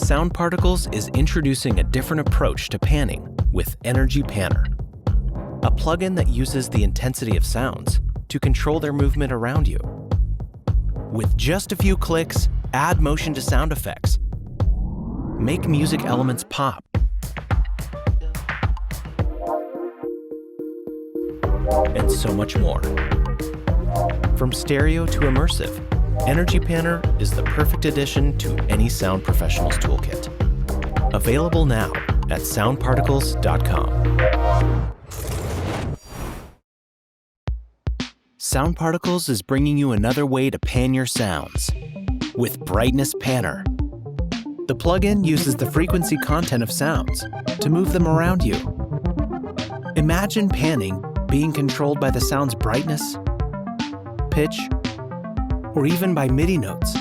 Sound Particles is introducing a different approach to panning with Energy Panner, a plugin that uses the intensity of sounds to control their movement around you. With just a few clicks, add motion to sound effects, make music elements pop, and so much more. From stereo to immersive, Energy Panner is the perfect addition to any sound professional's toolkit. Available now at soundparticles.com. Sound Particles is bringing you another way to pan your sounds with Brightness Panner. The plugin uses the frequency content of sounds to move them around you. Imagine panning being controlled by the sound's brightness, pitch, or even by MIDI notes.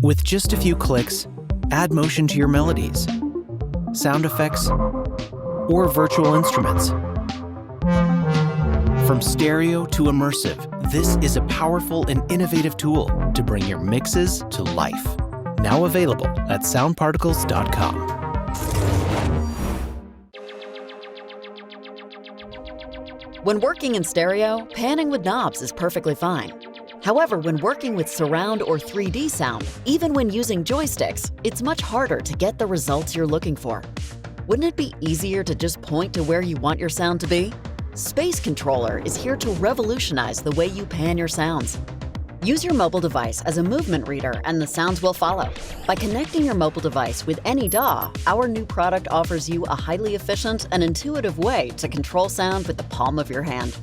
With just a few clicks, add motion to your melodies, sound effects, or virtual instruments. From stereo to immersive, this is a powerful and innovative tool to bring your mixes to life. Now available at soundparticles.com. When working in stereo, panning with knobs is perfectly fine. However, when working with surround or 3D sound, even when using joysticks, it's much harder to get the results you're looking for. Wouldn't it be easier to just point to where you want your sound to be? Space Controller is here to revolutionize the way you pan your sounds. Use your mobile device as a movement reader and the sounds will follow. By connecting your mobile device with any DAW, our new product offers you a highly efficient and intuitive way to control sound with the palm of your hand.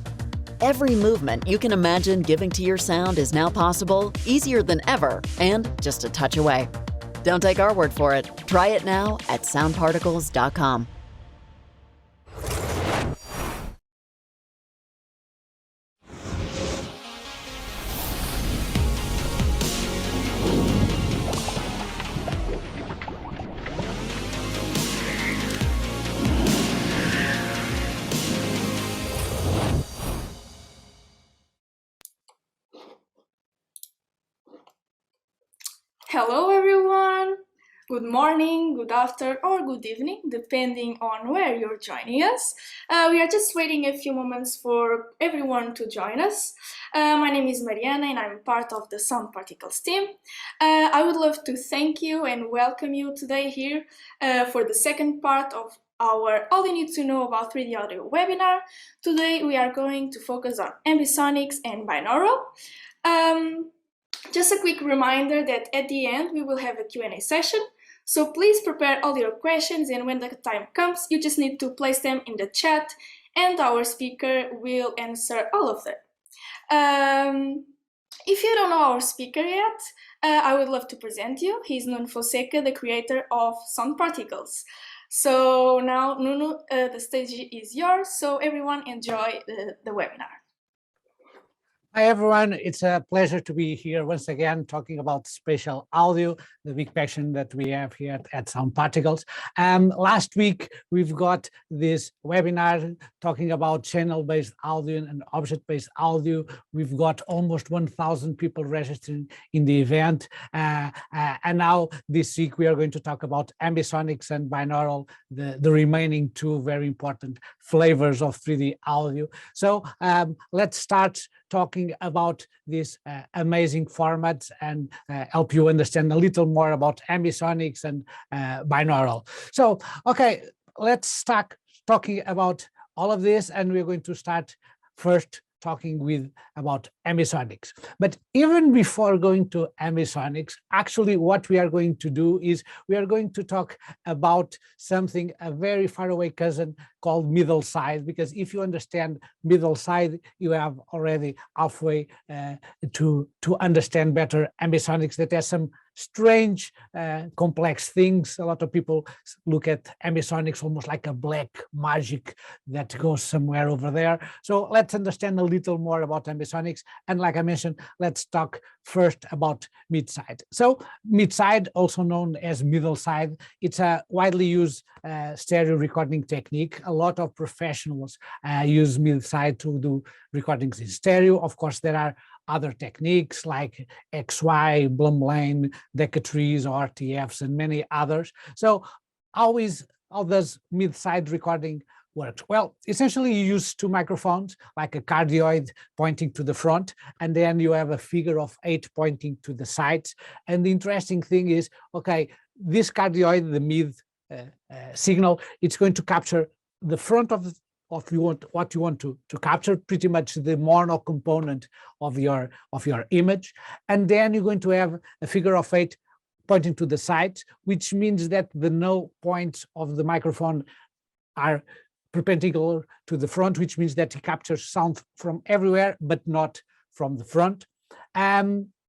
Every movement you can imagine giving to your sound is now possible, easier than ever, and just a touch away. Don't take our word for it. Try it now at soundparticles.com. Hello everyone! Good morning, good afternoon or good evening, depending on where you're joining us. We are just waiting a few moments for everyone to join us. My name is Mariana and I'm part of the Sound Particles team. I would love to thank you and welcome you today here for the second part of our All You Need to Know About 3D Audio webinar. Today we are going to focus on Ambisonics and Binaural. Just a quick reminder that at the end we will have a Q&A session, so please prepare all your questions and when the time comes you just need to place them in the chat and our speaker will answer all of them. If you don't know our speaker yet, I would love to present you. He's Nuno Fonseca, the creator of Sound Particles. So now Nuno, the stage is yours, so everyone enjoy the webinar. Hi everyone, it's a pleasure to be here once again talking about spatial audio, the big passion that we have here at Sound Particles. Last week we've got this webinar talking about channel-based audio and object-based audio. We've got almost 1,000 people registering in the event, and now this week we are going to talk about Ambisonics and Binaural, the remaining two very important flavors of 3D audio. So let's start talking about these amazing formats and help you understand a little more about Ambisonics and Binaural. So, okay, let's start talking about all of this, and we're going to start first talking about Ambisonics. But even before going to Ambisonics, actually what we are going to do is we are going to talk about something, a very far away cousin called middle side, because if you understand middle side, you have already halfway to understand better Ambisonics, that has some strange, complex things. A lot of people look at Ambisonics almost like a black magic that goes somewhere over there. So let's understand a little more about Ambisonics. And like I mentioned, let's talk first about mid-side. So mid-side, also known as middle side, it's a widely used stereo recording technique. A lot of professionals use mid-side to do recordings in stereo. Of course, there are other techniques like XY, Blumlane, Decatrees, RTFs, and many others. So how does mid-side recording work? Well, essentially you use two microphones, like a cardioid pointing to the front, and then you have a figure of 8 pointing to the sides. And the interesting thing is, okay, this cardioid, the mid signal, it's going to capture the front of what you want to capture, pretty much the mono component of your image, and then you're going to have a figure of 8 pointing to the sides, which means that the no points of the microphone are perpendicular to the front, which means that it captures sound from everywhere, but not from the front.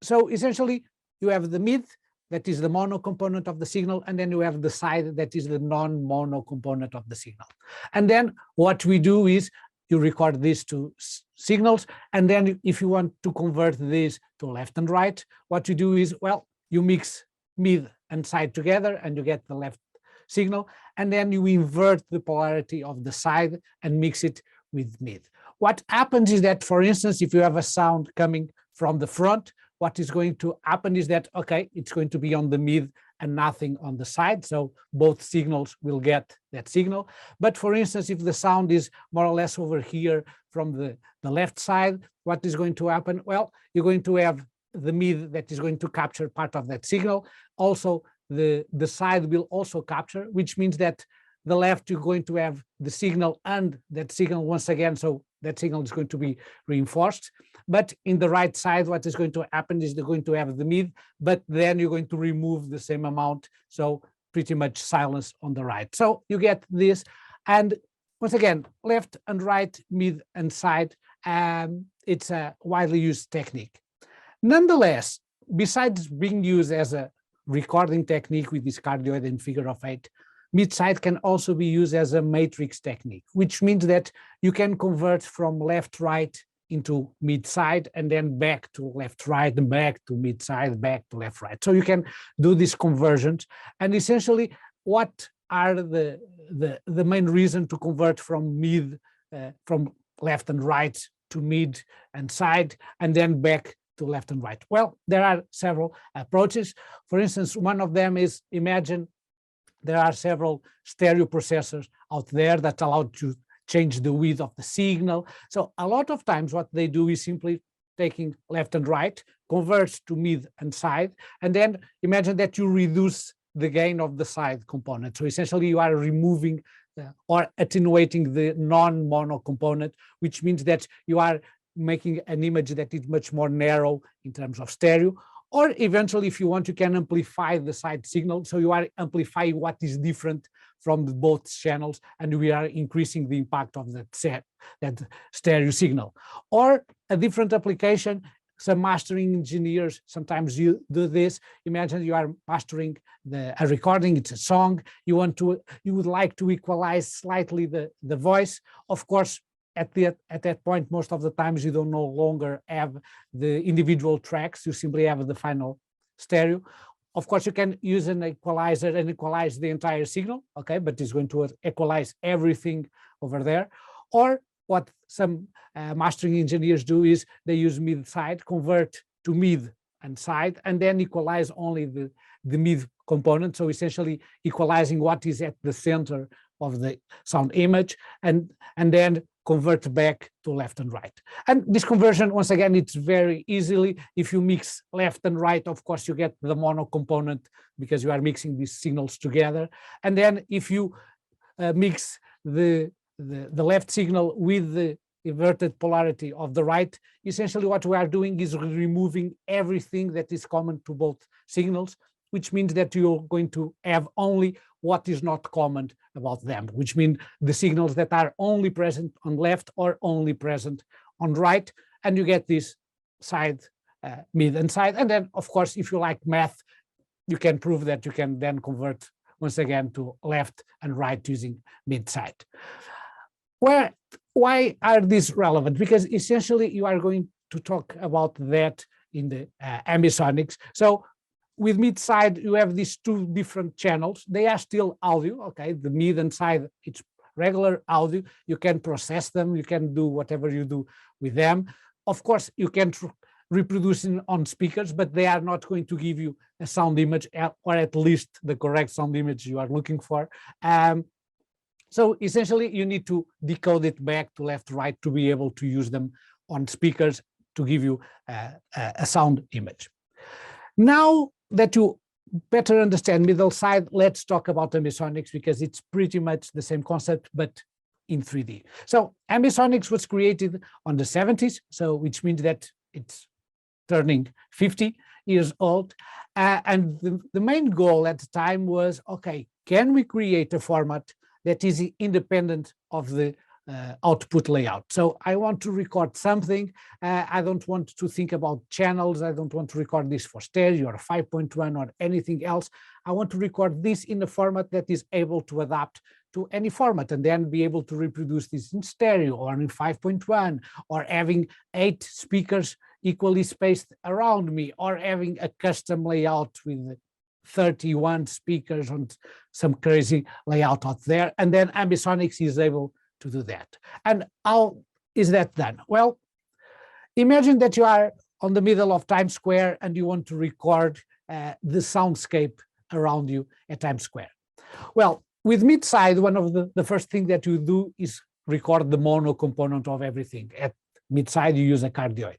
So essentially, you have the mid, that is the mono component of the signal, and then you have the side, that is the non-mono component of the signal. And then what we do is you record these two signals, and then if you want to convert these to left and right, what you do is, well, you mix mid and side together and you get the left signal, and then you invert the polarity of the side and mix it with mid. What happens is that, for instance, if you have a sound coming from the front, what is going to happen is that, okay, it's going to be on the mid and nothing on the side, so both signals will get that signal. But for instance, if the sound is more or less over here from the left side, what is going to happen? Well, you're going to have the mid that is going to capture part of that signal. Also, the side will also capture, which means that the left, you're going to have the signal and that signal once again, so that signal is going to be reinforced. But in the right side, what is going to happen is they're going to have the mid, but then you're going to remove the same amount, so pretty much silence on the right. So you get this, and once again, left and right, mid and side, it's a widely used technique. Nonetheless, besides being used as a recording technique with this cardioid and figure of 8, mid-side can also be used as a matrix technique, which means that you can convert from left-right into mid-side and then back to left-right and back to mid-side, back to left-right. So you can do these conversions. And essentially, what are the main reason to convert from mid, from left and right to mid and side, and then back to left and right? Well, there are several approaches. For instance, one of them is, imagine there are several stereo processors out there that allow to change the width of the signal. So a lot of times what they do is simply taking left and right, converts to mid and side, and then imagine that you reduce the gain of the side component. So essentially you are removing or attenuating the non-mono component, which means that you are making an image that is much more narrow in terms of stereo. Or eventually, if you want, you can amplify the side signal. So you are amplifying what is different from both channels, and we are increasing the impact of that stereo signal. Or a different application, some mastering engineers, sometimes you do this. Imagine you are mastering a recording, it's a song, you would like to equalize slightly the voice. Of course, at that point, most of the times you don't no longer have the individual tracks, you simply have the final stereo. Of course, you can use an equalizer and equalize the entire signal, okay, but it's going to equalize everything over there. Or what some mastering engineers do is they use mid-side, convert to mid and side, and then equalize only the mid component. So essentially equalizing what is at the center of the sound image, and then convert back to left and right. And this conversion, once again, it's very easily, if you mix left and right, of course, you get the mono component because you are mixing these signals together. And then if you mix the left signal with the inverted polarity of the right, essentially what we are doing is removing everything that is common to both signals, which means that you're going to have only what is not common about them, which means the signals that are only present on left or only present on right, and you get this side, mid and side. And then, of course, if you like math, you can prove that you can then convert once again to left and right using mid-side. Why are these relevant? Because essentially you are going to talk about that in the Ambisonics. So with mid-side, you have these two different channels. They are still audio, okay? The mid and side, it's regular audio. You can process them. You can do whatever you do with them. Of course, you can reproducing on speakers, but they are not going to give you a sound image, or at least the correct sound image you are looking for. So essentially, you need to decode it back to left, right to be able to use them on speakers to give you a sound image. Now that you better understand middle side, let's talk about Ambisonics, because it's pretty much the same concept, but in 3D. So Ambisonics was created on the 70s, so which means that it's turning 50 years old. And the main goal at the time was, okay, can we create a format that is independent of the output layout? So I want to record something. I don't want to think about channels. I don't want to record this for stereo or 5.1 or anything else. I want to record this in a format that is able to adapt to any format, and then be able to reproduce this in stereo or in 5.1, or having 8 speakers equally spaced around me, or having a custom layout with 31 speakers on some crazy layout out there. And then Ambisonics is able to do that. And how is that done? Well, imagine that you are on the middle of Times Square and you want to record the soundscape around you at Times Square. Well, with mid-side, one of the first thing that you do is record the mono component of everything. At mid-side, you use a cardioid.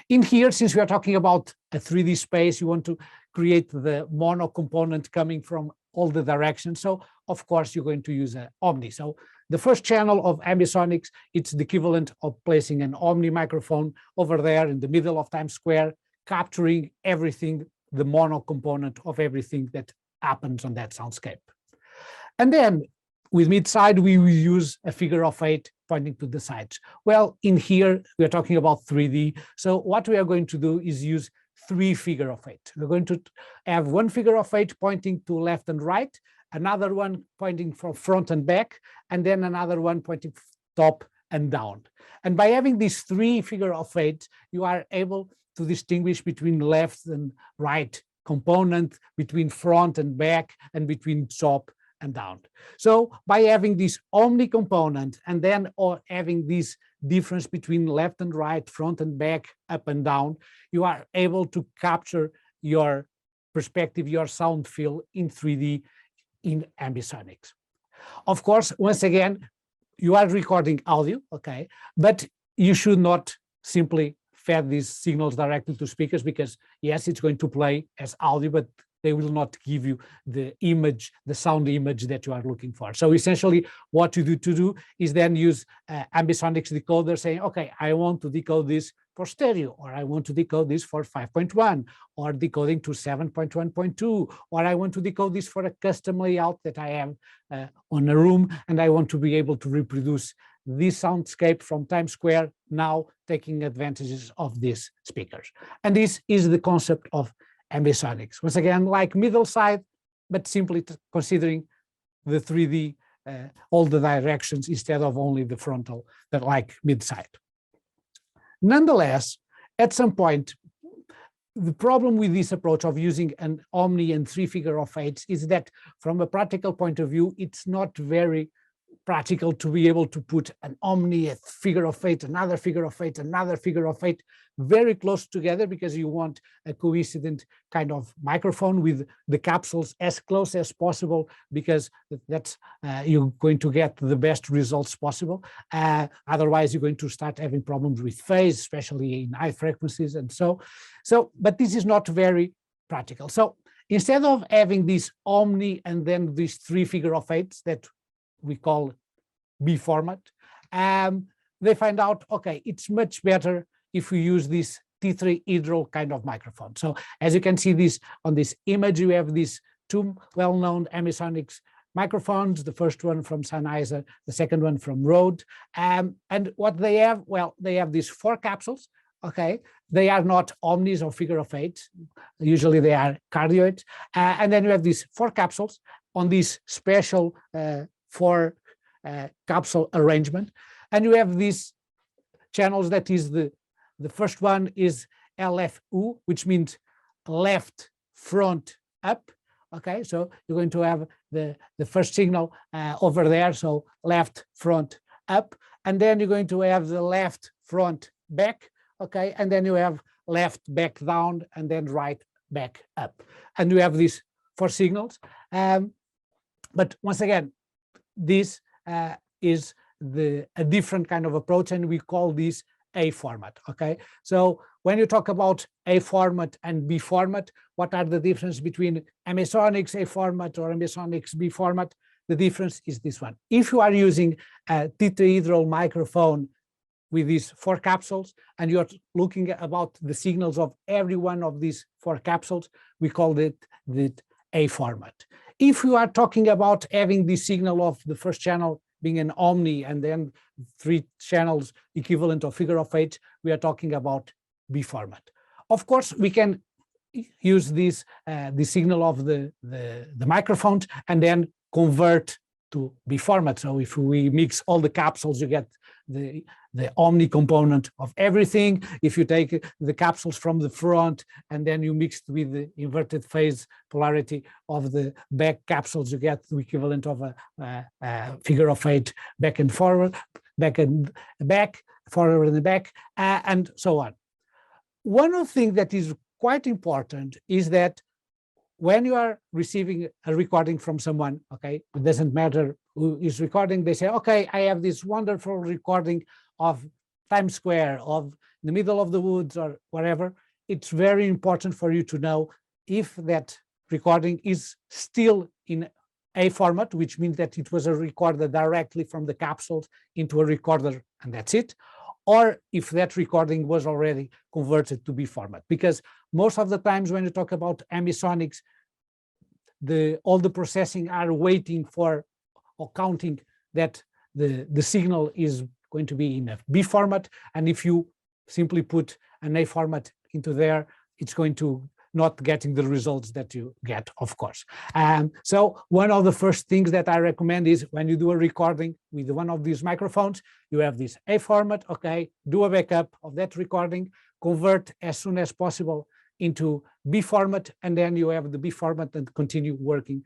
In here, since we are talking about a 3D space, you want to create the mono component coming from all the directions. So of course, you're going to use an Omni. So the first channel of Ambisonics, it's the equivalent of placing an Omni microphone over there in the middle of Times Square, capturing everything, the mono component of everything that happens on that soundscape. And then with mid-side, we will use a figure of 8 pointing to the sides. Well, in here, we are talking about 3D. So what we are going to do is use 3 figure of 8. We're going to have 1 figure of 8 pointing to left and right, another one pointing from front and back, and then another one pointing top and down. And by having these 3 figure of 8, you are able to distinguish between left and right component, between front and back, and between top and down. So by having this Omni component, and then having this difference between left and right, front and back, up and down, you are able to capture your perspective, your sound field in 3D in Ambisonics. Of course, once again, you are recording audio, okay, but you should not simply feed these signals directly to speakers, because yes, it's going to play as audio, but they will not give you the image, the sound image that you are looking for. So essentially what you do is then use Ambisonics decoder saying, okay, I want to decode this for stereo, or I want to decode this for 5.1, or decoding to 7.1.2, or I want to decode this for a custom layout that I have on a room, and I want to be able to reproduce this soundscape from Times Square, now taking advantages of these speakers. And this is the concept of Ambisonics. Once again, like middle side, but simply considering the 3D, all the directions instead of only the frontal, that like mid side. Nonetheless, at some point, the problem with this approach of using an Omni and 3 figure of 8s is that from a practical point of view, it's not very practical to be able to put an Omni, a figure of 8, another figure of 8, another figure of 8 very close together, because you want a coincident kind of microphone with the capsules as close as possible, because that's you're going to get the best results possible. Otherwise, you're going to start having problems with phase, especially in high frequencies and so. But this is not very practical. So instead of having this Omni and then these 3 figure of 8s that we call B format, they find out, okay, it's much better if we use this tetrahedral kind of microphone. So as you can see this on this image, you have these 2 well-known Ambisonics microphones, the first one from Sennheiser, the second one from Rode. And what they have, well, they have these 4 capsules, okay? They are not Omnis or figure of 8. Usually they are cardioids. And then you have these 4 capsules on this special 4 capsule arrangement. And you have these channels that is the first one is LFU, which means left, front, up. Okay, so you're going to have the first signal over there, so left, front, up. And then you're going to have the left, front, back. Okay, and then you have left back down, and then right back up. And we have these 4 signals. But once again, this is a different kind of approach, and we call this A format, okay? So when you talk about A format and B format, what are the difference between Ambisonics A format or Ambisonics B format? The difference is this one. If you are using a tetrahedral microphone with these 4 capsules, and you're looking about the signals of every one of these 4 capsules, we call it the A format. If you are talking about having the signal of the first channel being an omni and then 3 channels equivalent of figure of 8, we are talking about B format. Of course, we can use this the signal of the microphones and then convert to B format. So if we mix all the capsules, you get the omni component of everything. If you take the capsules from the front and then you mix it with the inverted phase polarity of the back capsules, you get the equivalent of a figure of 8 back and forward, back and back, forward and back, and so on. One of the things that is quite important is that when you are receiving a recording from someone, okay, it doesn't matter who is recording, they say, okay, I have this wonderful recording of Times Square, of the middle of the woods or whatever. It's very important for you to know if that recording is still in A format, which means that it was a recorder directly from the capsules into a recorder and that's it, or if that recording was already converted to B format. Because most of the times when you talk about Ambisonics, all the processing are waiting for or counting that the signal is going to be in a B format, and if you simply put an A format into there, it's going to not getting the results that you get, of course. So one of the first things that I recommend is when you do a recording with one of these microphones, you have this A format, okay, do a backup of that recording, convert as soon as possible into B format, and then you have the B format and continue working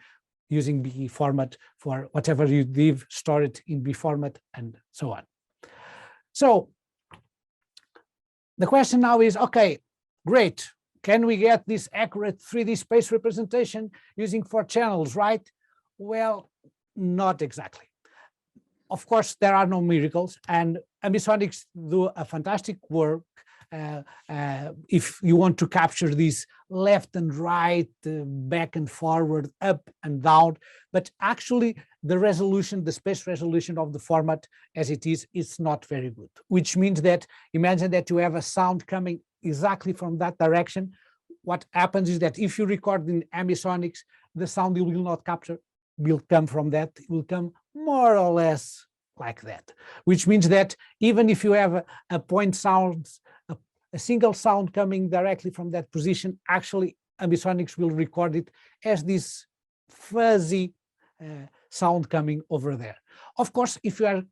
using B format for whatever you leave, store it in B format and so on. So the question now is, okay, great. Can we get this accurate 3D space representation using 4 channels, right? Well, not exactly. Of course, there are no miracles, and Ambisonics do a fantastic work if you want to capture these left and right, back and forward, up and down, but actually the resolution, the space resolution of the format as it is not very good, which means that imagine that you have a sound coming exactly from that direction. What happens is that if you record in Ambisonics, the sound you will not capture will come from that, it will come more or less like that, which means that even if you have a point sound, a single sound coming directly from that position, actually Ambisonics will record it as this fuzzy sound coming over there. Of course, if you are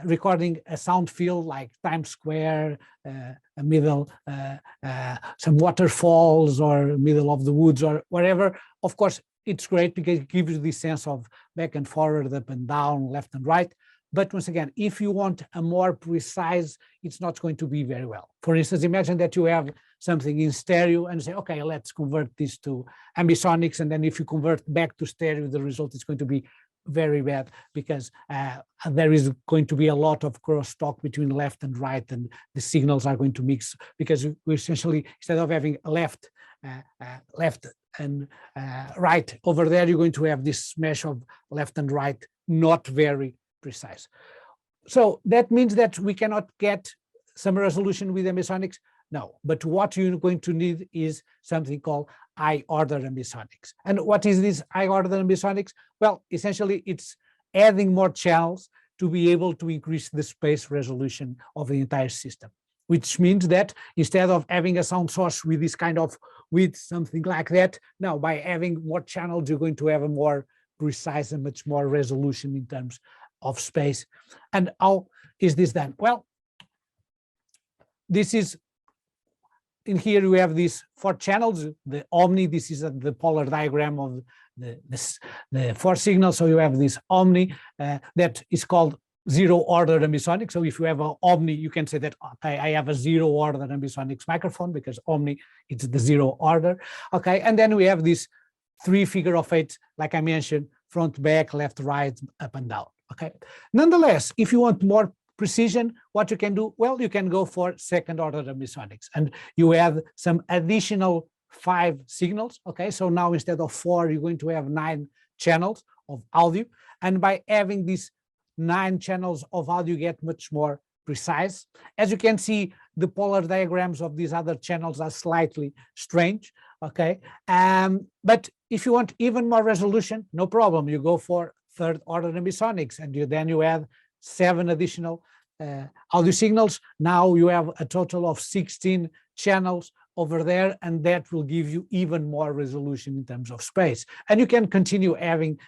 recording a sound field like Times Square, a middle, some waterfalls or middle of the woods or wherever, of course, it's great because it gives you this sense of back and forward, up and down, left and right. But once again, if you want a more precise, it's not going to be very well. For instance, imagine that you have something in stereo and say, okay, let's convert this to Ambisonics. And then if you convert back to stereo, the result is going to be very bad because there is going to be a lot of crosstalk between left and right, and the signals are going to mix because we essentially, instead of having left and right over there, you're going to have this smash of left and right, not very precise. So that means that we cannot get some resolution with Ambisonics? No, but what you're going to need is something called high-order Ambisonics. And what is this high-order Ambisonics? Well, essentially it's adding more channels to be able to increase the space resolution of the entire system, which means that instead of having a sound source with this kind of width, something like that, now by having more channels, you're going to have a more precise and much more resolution in terms of space. And how is this done? Well, this is, in here we have these 4 channels, the omni, this is the polar diagram of the 4 signals. So you have this omni that is called zero order ambisonics. So if you have an Omni, you can say that, okay, I have a zero order ambisonics microphone because Omni, it's the zero order. Okay, and then we have this 3 figure of 8, like I mentioned, front, back, left, right, up and down. Okay. Nonetheless, if you want more precision, what you can do, well, you can go for second order ambisonics, and you have some additional 5 signals. Okay, so now instead of 4, you're going to have 9 channels of audio, and by having these 9 channels of audio, you get much more precise. As you can see, the polar diagrams of these other channels are slightly strange. Okay, but if you want even more resolution, no problem, you go for third order ambisonics, and then you add 7 additional audio signals. Now you have a total of 16 channels over there, and that will give you even more resolution in terms of space. And you can continue having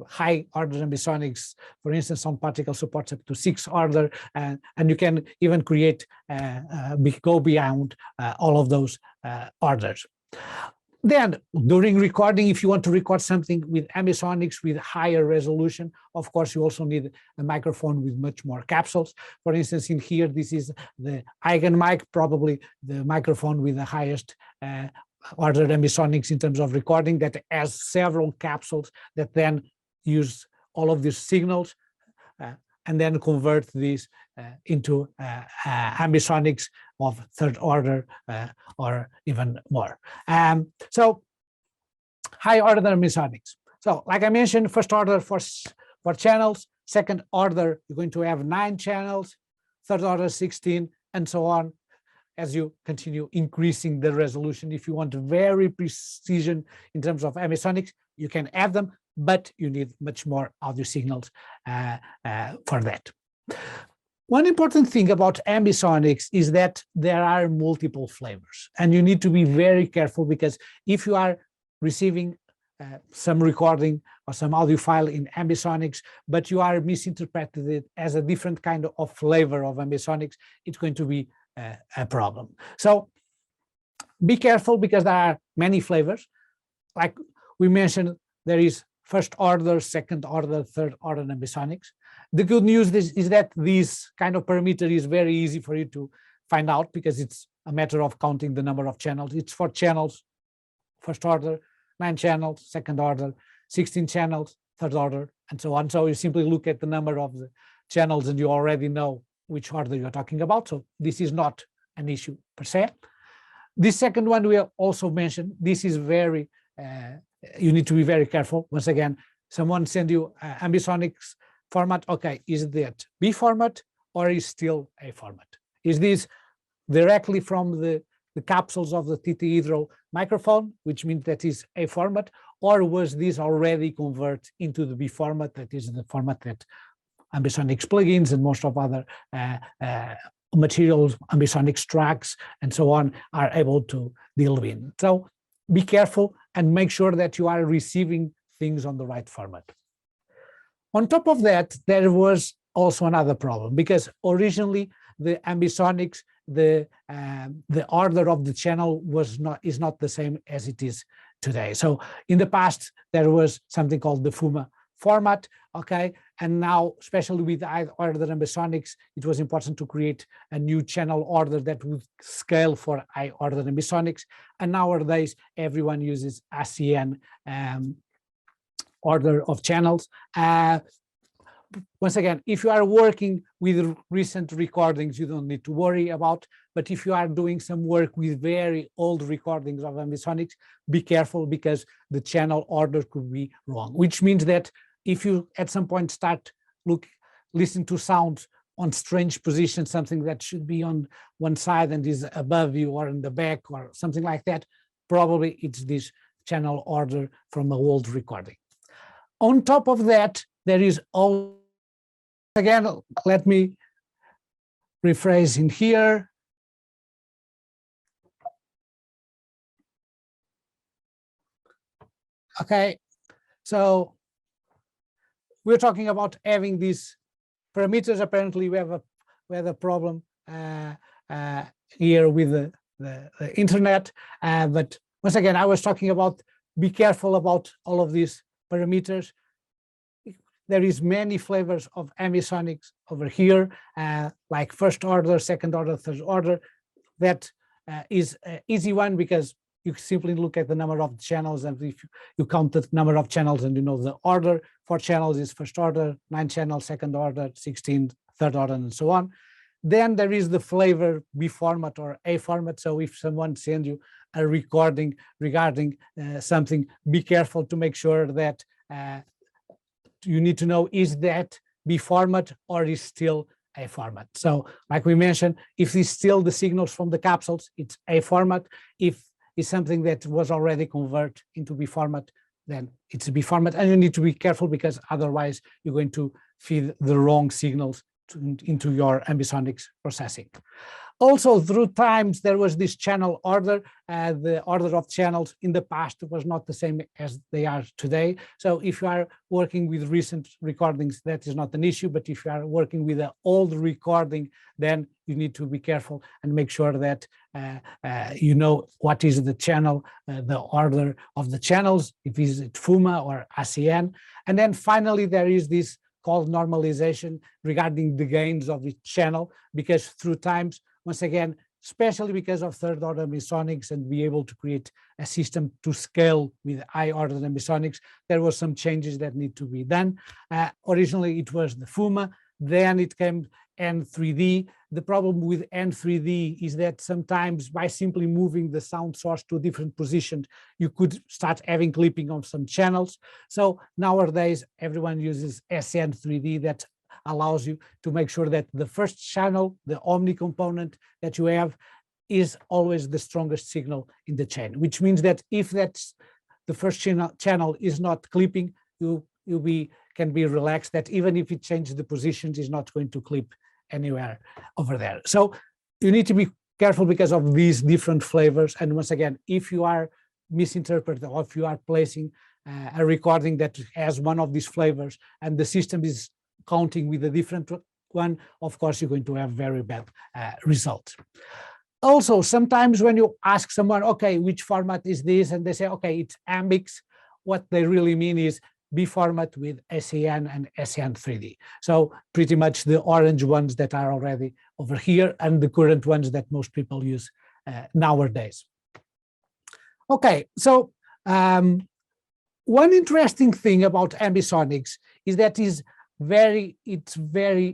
high order ambisonics. For instance, some particle supports up to 6 order, and you can even create go beyond all of those orders. Then during recording, if you want to record something with ambisonics with higher resolution, of course, you also need a microphone with much more capsules. For instance, in here, this is the Eigen mic, probably the microphone with the highest order ambisonics in terms of recording, that has several capsules that then use all of these signals and then convert these into ambisonics of third order or even more. So high order ambisonics. So like I mentioned, first order for channels, second order, you're going to have 9 channels, third order 16, and so on, as you continue increasing the resolution. If you want very precision in terms of ambisonics, you can have them, but you need much more audio signals for that. One important thing about ambisonics is that there are multiple flavors, and you need to be very careful, because if you are receiving some recording or some audio file in ambisonics, but you are misinterpreted it as a different kind of flavor of ambisonics, it's going to be a problem. So be careful, because there are many flavors. Like we mentioned, there is first order, second order, third order ambisonics. The good news is that this kind of parameter is very easy for you to find out, because it's a matter of counting the number of channels. It's 4 channels, first order, 9 channels, second order, 16 channels, third order, and so on. So you simply look at the number of the channels and you already know which order you're talking about. So this is not an issue per se. This second one we also mentioned, this is very, you need to be very careful. Once again, someone send you ambisonics format. Okay, is that B format or is still A format? Is this directly from the capsules of the tetrahedral microphone, which means that is A format, or was this already converted into the B format, that is the format that Ambisonics plugins and most of other materials, Ambisonics tracks, and so on are able to deal with? So be careful and make sure that you are receiving things on the right format. On top of that, there was also another problem, because originally the Ambisonics, the order of the channel is not the same as it is today. So in the past, there was something called the FUMA format, okay, and now, especially with high order Ambisonics, it was important to create a new channel order that would scale for high order Ambisonics, and nowadays everyone uses ACN order of channels. Once again, if you are working with recent recordings, you don't need to worry about, but if you are doing some work with very old recordings of Ambisonics, be careful, because the channel order could be wrong, which means that if you at some point start listening to sounds on strange positions, something that should be on one side and is above you or in the back or something like that, probably it's this channel order from an old recording. On top of that, there is all, again, let me rephrase in here. Okay, so we're talking about having these parameters. Apparently we have a problem here with the internet, but once again, I was talking about be careful about all of these parameters. there is many flavors of ambisonics over here, like first order, second order, third order. That is an easy one because you simply look at the number of channels, and if you count the number of channels and you know the order for channels is first order, 9 channels, second order, 16, third order, and so on. Then there is the flavor B format or A format. So if someone sends you a recording regarding something, be careful to make sure that you need to know, is that B format or is still A format? So like we mentioned, if it's still the signals from the capsules, it's A format. If it's something that was already converted into B format, then it's a B format. And you need to be careful because otherwise you're going to feed the wrong signals into your ambisonics processing. Also, through times, there was this channel order. The order of channels in the past was not the same as they are today. So if you are working with recent recordings, that is not an issue. But if you are working with an old recording, then you need to be careful and make sure that you know what is the channel, the order of the channels, if it's FUMA or ACN. And then finally, there is this called normalization regarding the gains of each channel, because through times, once again, especially because of third order ambisonics and be able to create a system to scale with high order ambisonics, there were some changes that need to be done. Originally, it was the FUMA, then it came N3D. The problem with N3D is that sometimes by simply moving the sound source to a different position, you could start having clipping on some channels. So nowadays, everyone uses SN3D that allows you to make sure that the first channel, the omni component that you have, is always the strongest signal in the chain, which means that if that's the first channel is not clipping, you can be relaxed that even if it changes the positions, it's not going to clip anywhere over there. So you need to be careful because of these different flavors. And once again, if you are misinterpreting or if you are placing a recording that has one of these flavors and the system is counting with a different one, of course, you're going to have very bad results. Also, sometimes when you ask someone, okay, which format is this? And they say, okay, it's Ambix. What they really mean is B format with SAN and SN3D. So pretty much the orange ones that are already over here and the current ones that most people use nowadays. Okay, so one interesting thing about ambisonics is that it's very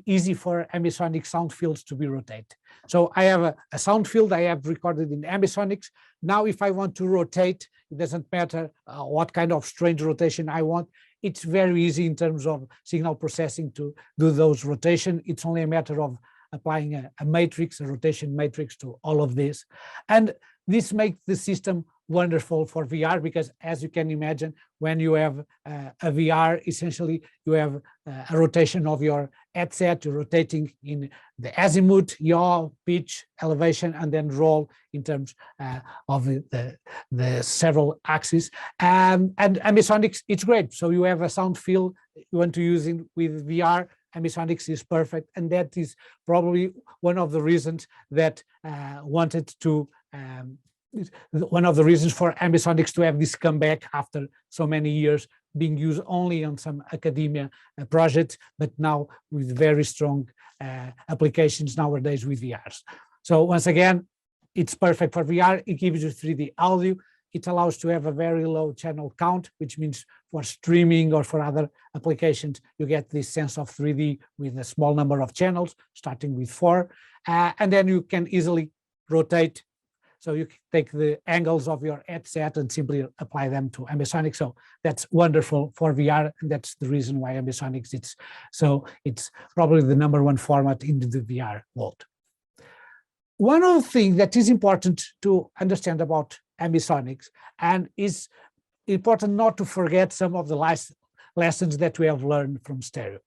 easy for ambisonic sound fields to be rotated. So I have a sound field I have recorded in ambisonics. Now, if I want to rotate, it doesn't matter what kind of strange rotation I want. It's very easy in terms of signal processing to do those rotation. It's only a matter of applying a matrix, a rotation matrix to all of this. And this makes the system wonderful for VR because, as you can imagine, when you have a VR, essentially you have a rotation of your headset, you're rotating in the azimuth, yaw, pitch, elevation, and then roll in terms of the several axes. And ambisonics, it's great. So you have a sound field you want to use with VR, ambisonics is perfect. And that is probably one of the reasons that one of the reasons for ambisonics to have this comeback after so many years being used only on some academia projects, but now with very strong applications nowadays with VRs. So once again, it's perfect for VR. It gives you 3D audio. It allows to have a very low channel count, which means for streaming or for other applications, you get this sense of 3D with a small number of channels, starting with 4. And then you can easily rotate. So you take the angles of your headset and simply apply them to ambisonics. So that's wonderful for VR, and that's the reason why ambisonics it's probably the #1 format in the VR world. One of the things that is important to understand about ambisonics, and is important not to forget some of the lessons that we have learned from stereo.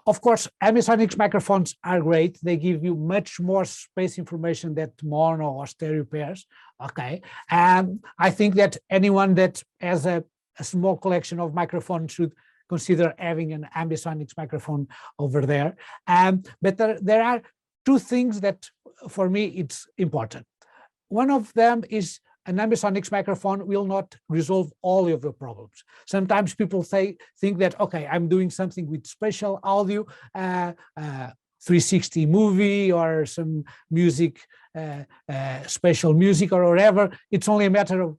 Of course, ambisonics microphones are great. They give you much more space information than mono or stereo pairs. Okay, I think that anyone that has a small collection of microphones should consider having an ambisonics microphone over there. But there are two things that, for me, it's important. One of them is an ambisonics microphone will not resolve all of your problems. Sometimes people think that, okay, I'm doing something with spatial audio, 360 movie or some music, spatial music or whatever. It's only a matter of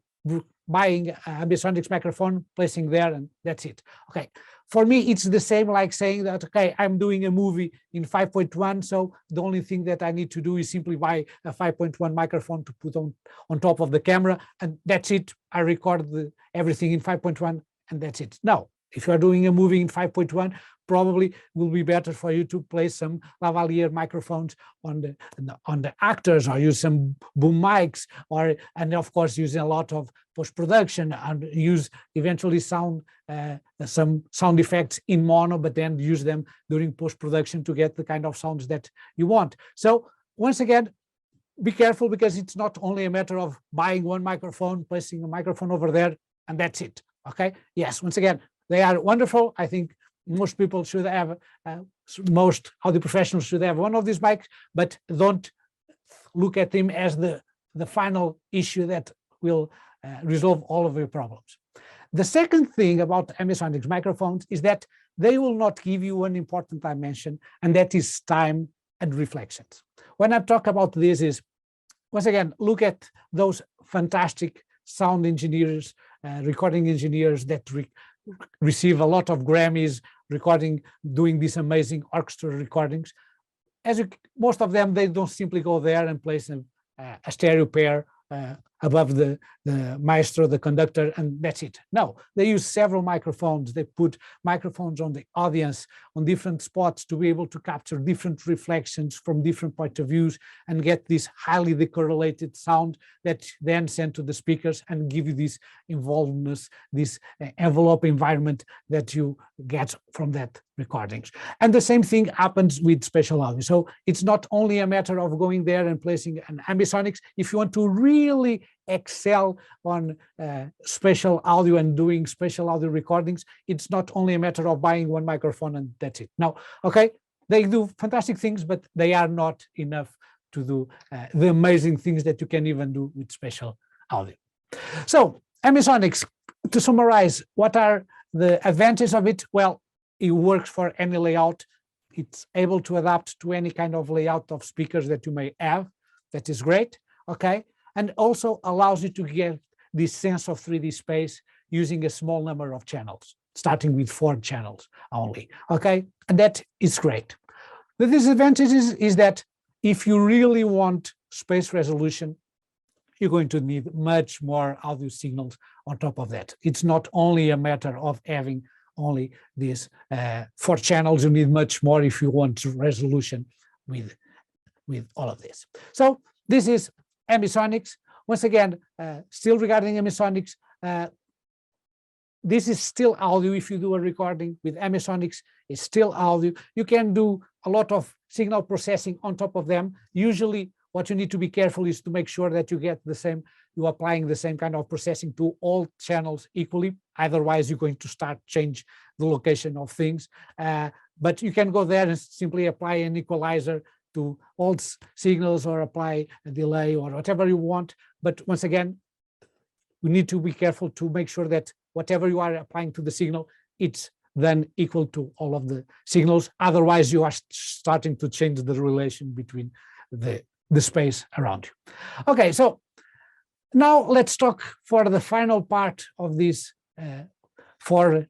buying an ambisonics microphone, placing there, and that's it. Okay. For me, it's the same like saying that, okay, I'm doing a movie in 5.1, so the only thing that I need to do is simply buy a 5.1 microphone to put on top of the camera, and that's it. I record everything in 5.1, and that's it. No, if you are doing a movie in 5.1, probably will be better for you to place some lavalier microphones on the actors, or use some boom mics, and of course using a lot of post-production, and use eventually some sound effects in mono, but then use them during post-production to get the kind of sounds that you want. So once again, be careful, because it's not only a matter of buying one microphone, placing a microphone over there, and that's it. Okay. Yes, once again, they are wonderful. I think most people should have, most audio professionals should have one of these mics, but don't look at them as the final issue that will resolve all of your problems. The second thing about Ambisonics microphones is that they will not give you one important dimension, and that is time and reflections. When I talk about this is, once again, look at those fantastic sound engineers, recording engineers that receive a lot of Grammys, doing these amazing orchestra recordings. Most of them, they don't simply go there and place a stereo pair above the maestro, the conductor, and that's it. No, they use several microphones. They put microphones on the audience on different spots to be able to capture different reflections from different point of views and get this highly decorrelated sound that then sent to the speakers and give you this involvedness, this envelope environment that you get from that recordings. And the same thing happens with spatial audio. So it's not only a matter of going there and placing an ambisonics. If you want to really excel on spatial audio and doing spatial audio recordings, it's not only a matter of buying one microphone and that's it. Now, okay, they do fantastic things, but they are not enough to do the amazing things that you can even do with spatial audio. So Ambisonics, to summarize, what are the advantages of it? Well, it works for any layout. It's able to adapt to any kind of layout of speakers that you may have. That is great, okay? And also allows you to get this sense of 3D space using a small number of channels, starting with 4 channels only, okay? And that is great. The disadvantages is that if you really want space resolution, you're going to need much more audio signals on top of that. It's not only a matter of having only these 4 channels, you need much more if you want resolution with all of this. So this is Ambisonics. Once again, still regarding Ambisonics, this is still audio. If you do a recording with Ambisonics, it's still audio. You can do a lot of signal processing on top of them. Usually what you need to be careful is to make sure that you get the same, you're applying the same kind of processing to all channels equally. Otherwise, you're going to start change the location of things. But you can go there and simply apply an equalizer to all signals, or apply a delay, or whatever you want. But once again, we need to be careful to make sure that whatever you are applying to the signal, it's then equal to all of the signals. Otherwise, you are starting to change the relation between the space around you. Okay, so now let's talk for the final part of these 4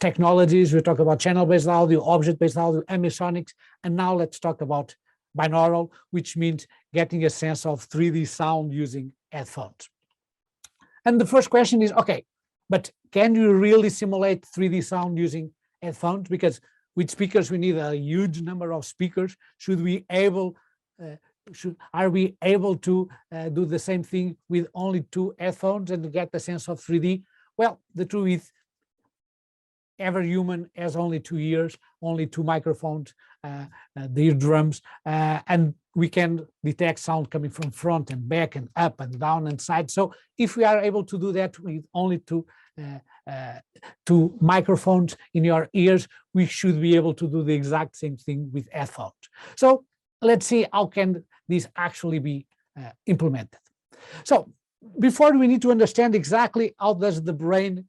technologies. We talk about channel-based audio, object-based audio, Ambisonics, and now let's talk about binaural, which means getting a sense of 3D sound using headphones. And the first question is, okay, but can you really simulate 3D sound using headphones? Because with speakers, we need a huge number of speakers. Are we able to do the same thing with only 2 headphones and get the sense of 3D? Well, the truth is, every human has only 2 ears, only 2 microphones, the eardrums, and we can detect sound coming from front and back and up and down and side. So if we are able to do that with only 2 microphones in your ears, we should be able to do the exact same thing with headphones. So let's see how can this actually be implemented. So before we need to understand exactly how does the brain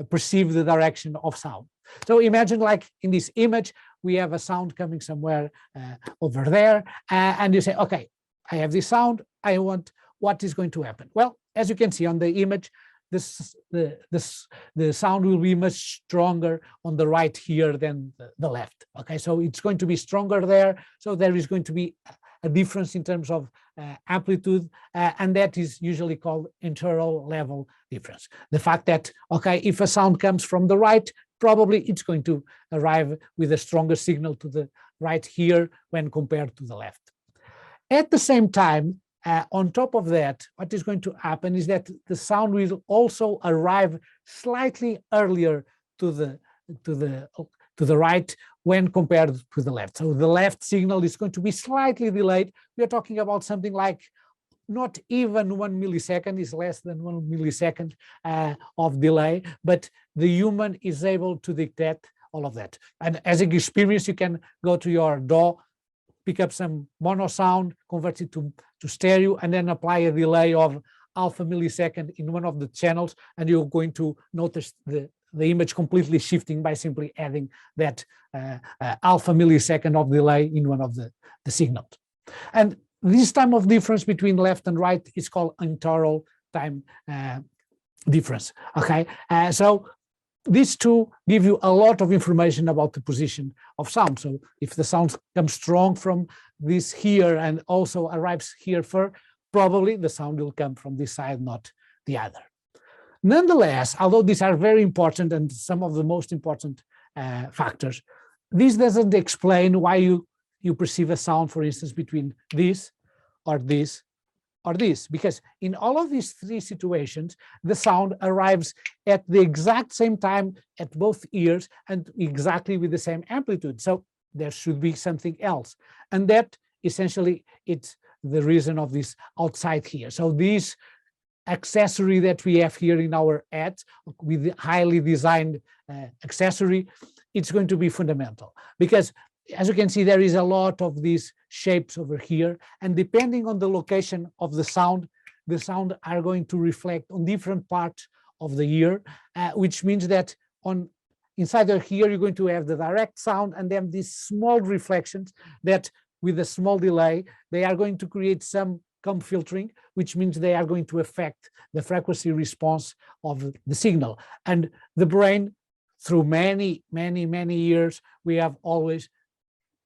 perceive the direction of sound. So imagine like in this image, we have a sound coming somewhere over there, and you say, okay, I have this sound, I want, what is going to happen? Well, as you can see on the image, the sound will be much stronger on the right here than the left. Okay, so it's going to be stronger there. So there is going to be a difference in terms of amplitude, and that is usually called internal level difference. The fact that, okay, if a sound comes from the right, probably it's going to arrive with a stronger signal to the right here when compared to the left. At the same time, on top of that, what is going to happen is that the sound will also arrive slightly earlier to the right when compared to the left. So the left signal is going to be slightly delayed. We are talking about something like not even 1 millisecond, is less than 1 millisecond of delay, but the human is able to detect all of that. And as an experience, you can go to your DAW, pick up some mono sound, convert it to stereo, and then apply a delay of half a millisecond in one of the channels, and you're going to notice the image completely shifting by simply adding that half a millisecond of delay in one of the signals. And this time of difference between left and right is called internal time difference. Okay, so these two give you a lot of information about the position of sound. So if the sound comes strong from this here and also arrives here first, probably the sound will come from this side, not the other. Nonetheless, although these are very important and some of the most important factors, this doesn't explain why you perceive a sound, for instance, between this or this or this, because in all of these three situations, the sound arrives at the exact same time at both ears and exactly with the same amplitude. So there should be something else. And that essentially it's the reason of this outside here. So this accessory that we have here in our ads with the highly designed accessory, it's going to be fundamental, because as you can see, there is a lot of these shapes over here, and depending on the location of the sound are going to reflect on different parts of the ear, which means that inside of here, you're going to have the direct sound and then these small reflections that with a small delay, they are going to create some comb filtering, which means they are going to affect the frequency response of the signal. And the brain, through many years, we have always,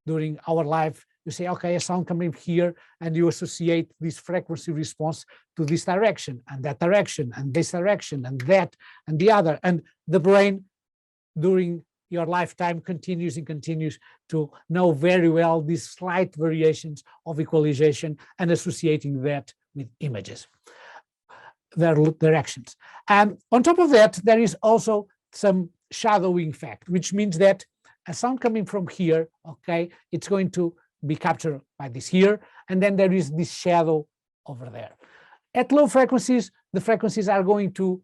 during our life, you say, okay, a sound coming here, and you associate this frequency response to this direction, and that direction, and this direction, and that, and the other. And the brain, during your lifetime, continues to know very well these slight variations of equalization and associating that with images, their directions. And on top of that, there is also some shadowing effect, which means that a sound coming from here, okay, it's going to be captured by this here, and then there is this shadow over there. At low frequencies, the frequencies are going to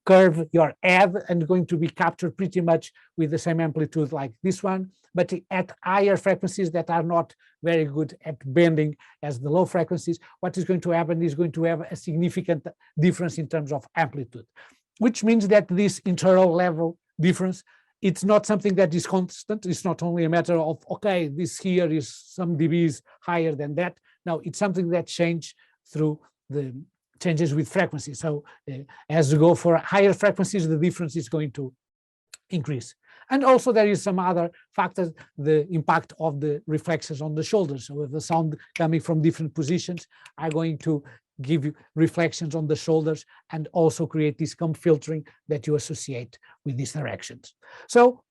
curve your head and going to be captured pretty much with the same amplitude like this one, but at higher frequencies that are not very good at bending as the low frequencies, what is going to happen is going to have a significant difference in terms of amplitude, which means that this internal level difference, it's not something that is constant. It's not only a matter of, okay, this here is some dBs higher than that. No, it's something that changes through the changes with frequency. So as you go for higher frequencies, the difference is going to increase. And also there is some other factors, the impact of the reflexes on the shoulders. So if the sound coming from different positions are going to give you reflections on the shoulders and also create this comb filtering that you associate with these directions. So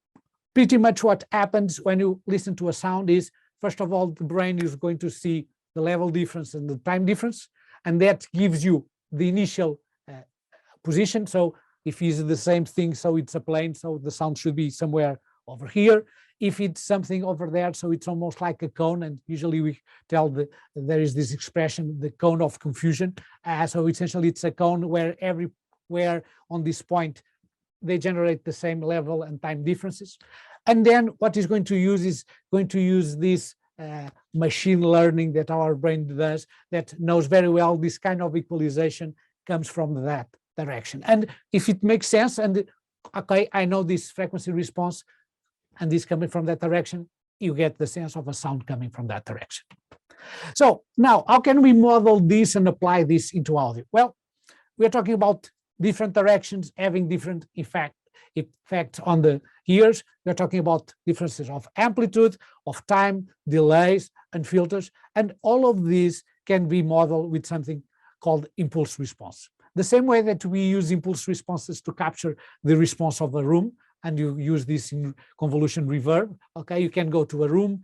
pretty much what happens when you listen to a sound is, first of all, the brain is going to see the level difference and the time difference, and that gives you the initial position. So if it's the same thing, so it's a plane, so the sound should be somewhere over here. If it's something over there, so it's almost like a cone, and usually we tell there is this expression, the cone of confusion. So essentially it's a cone where everywhere on this point, they generate the same level and time differences. And then what is going to use is going to use this machine learning that our brain does, that knows very well this kind of equalization comes from that direction. And if it makes sense, and okay, I know this frequency response and this coming from that direction, you get the sense of a sound coming from that direction. So now, how can we model this and apply this into audio? Well, we're talking about different directions having different effects on the ears. We're talking about differences of amplitude, of time, delays, and filters. And all of these can be modeled with something called impulse response. The same way that we use impulse responses to capture the response of a room, and you use this in convolution reverb, okay? You can go to a room,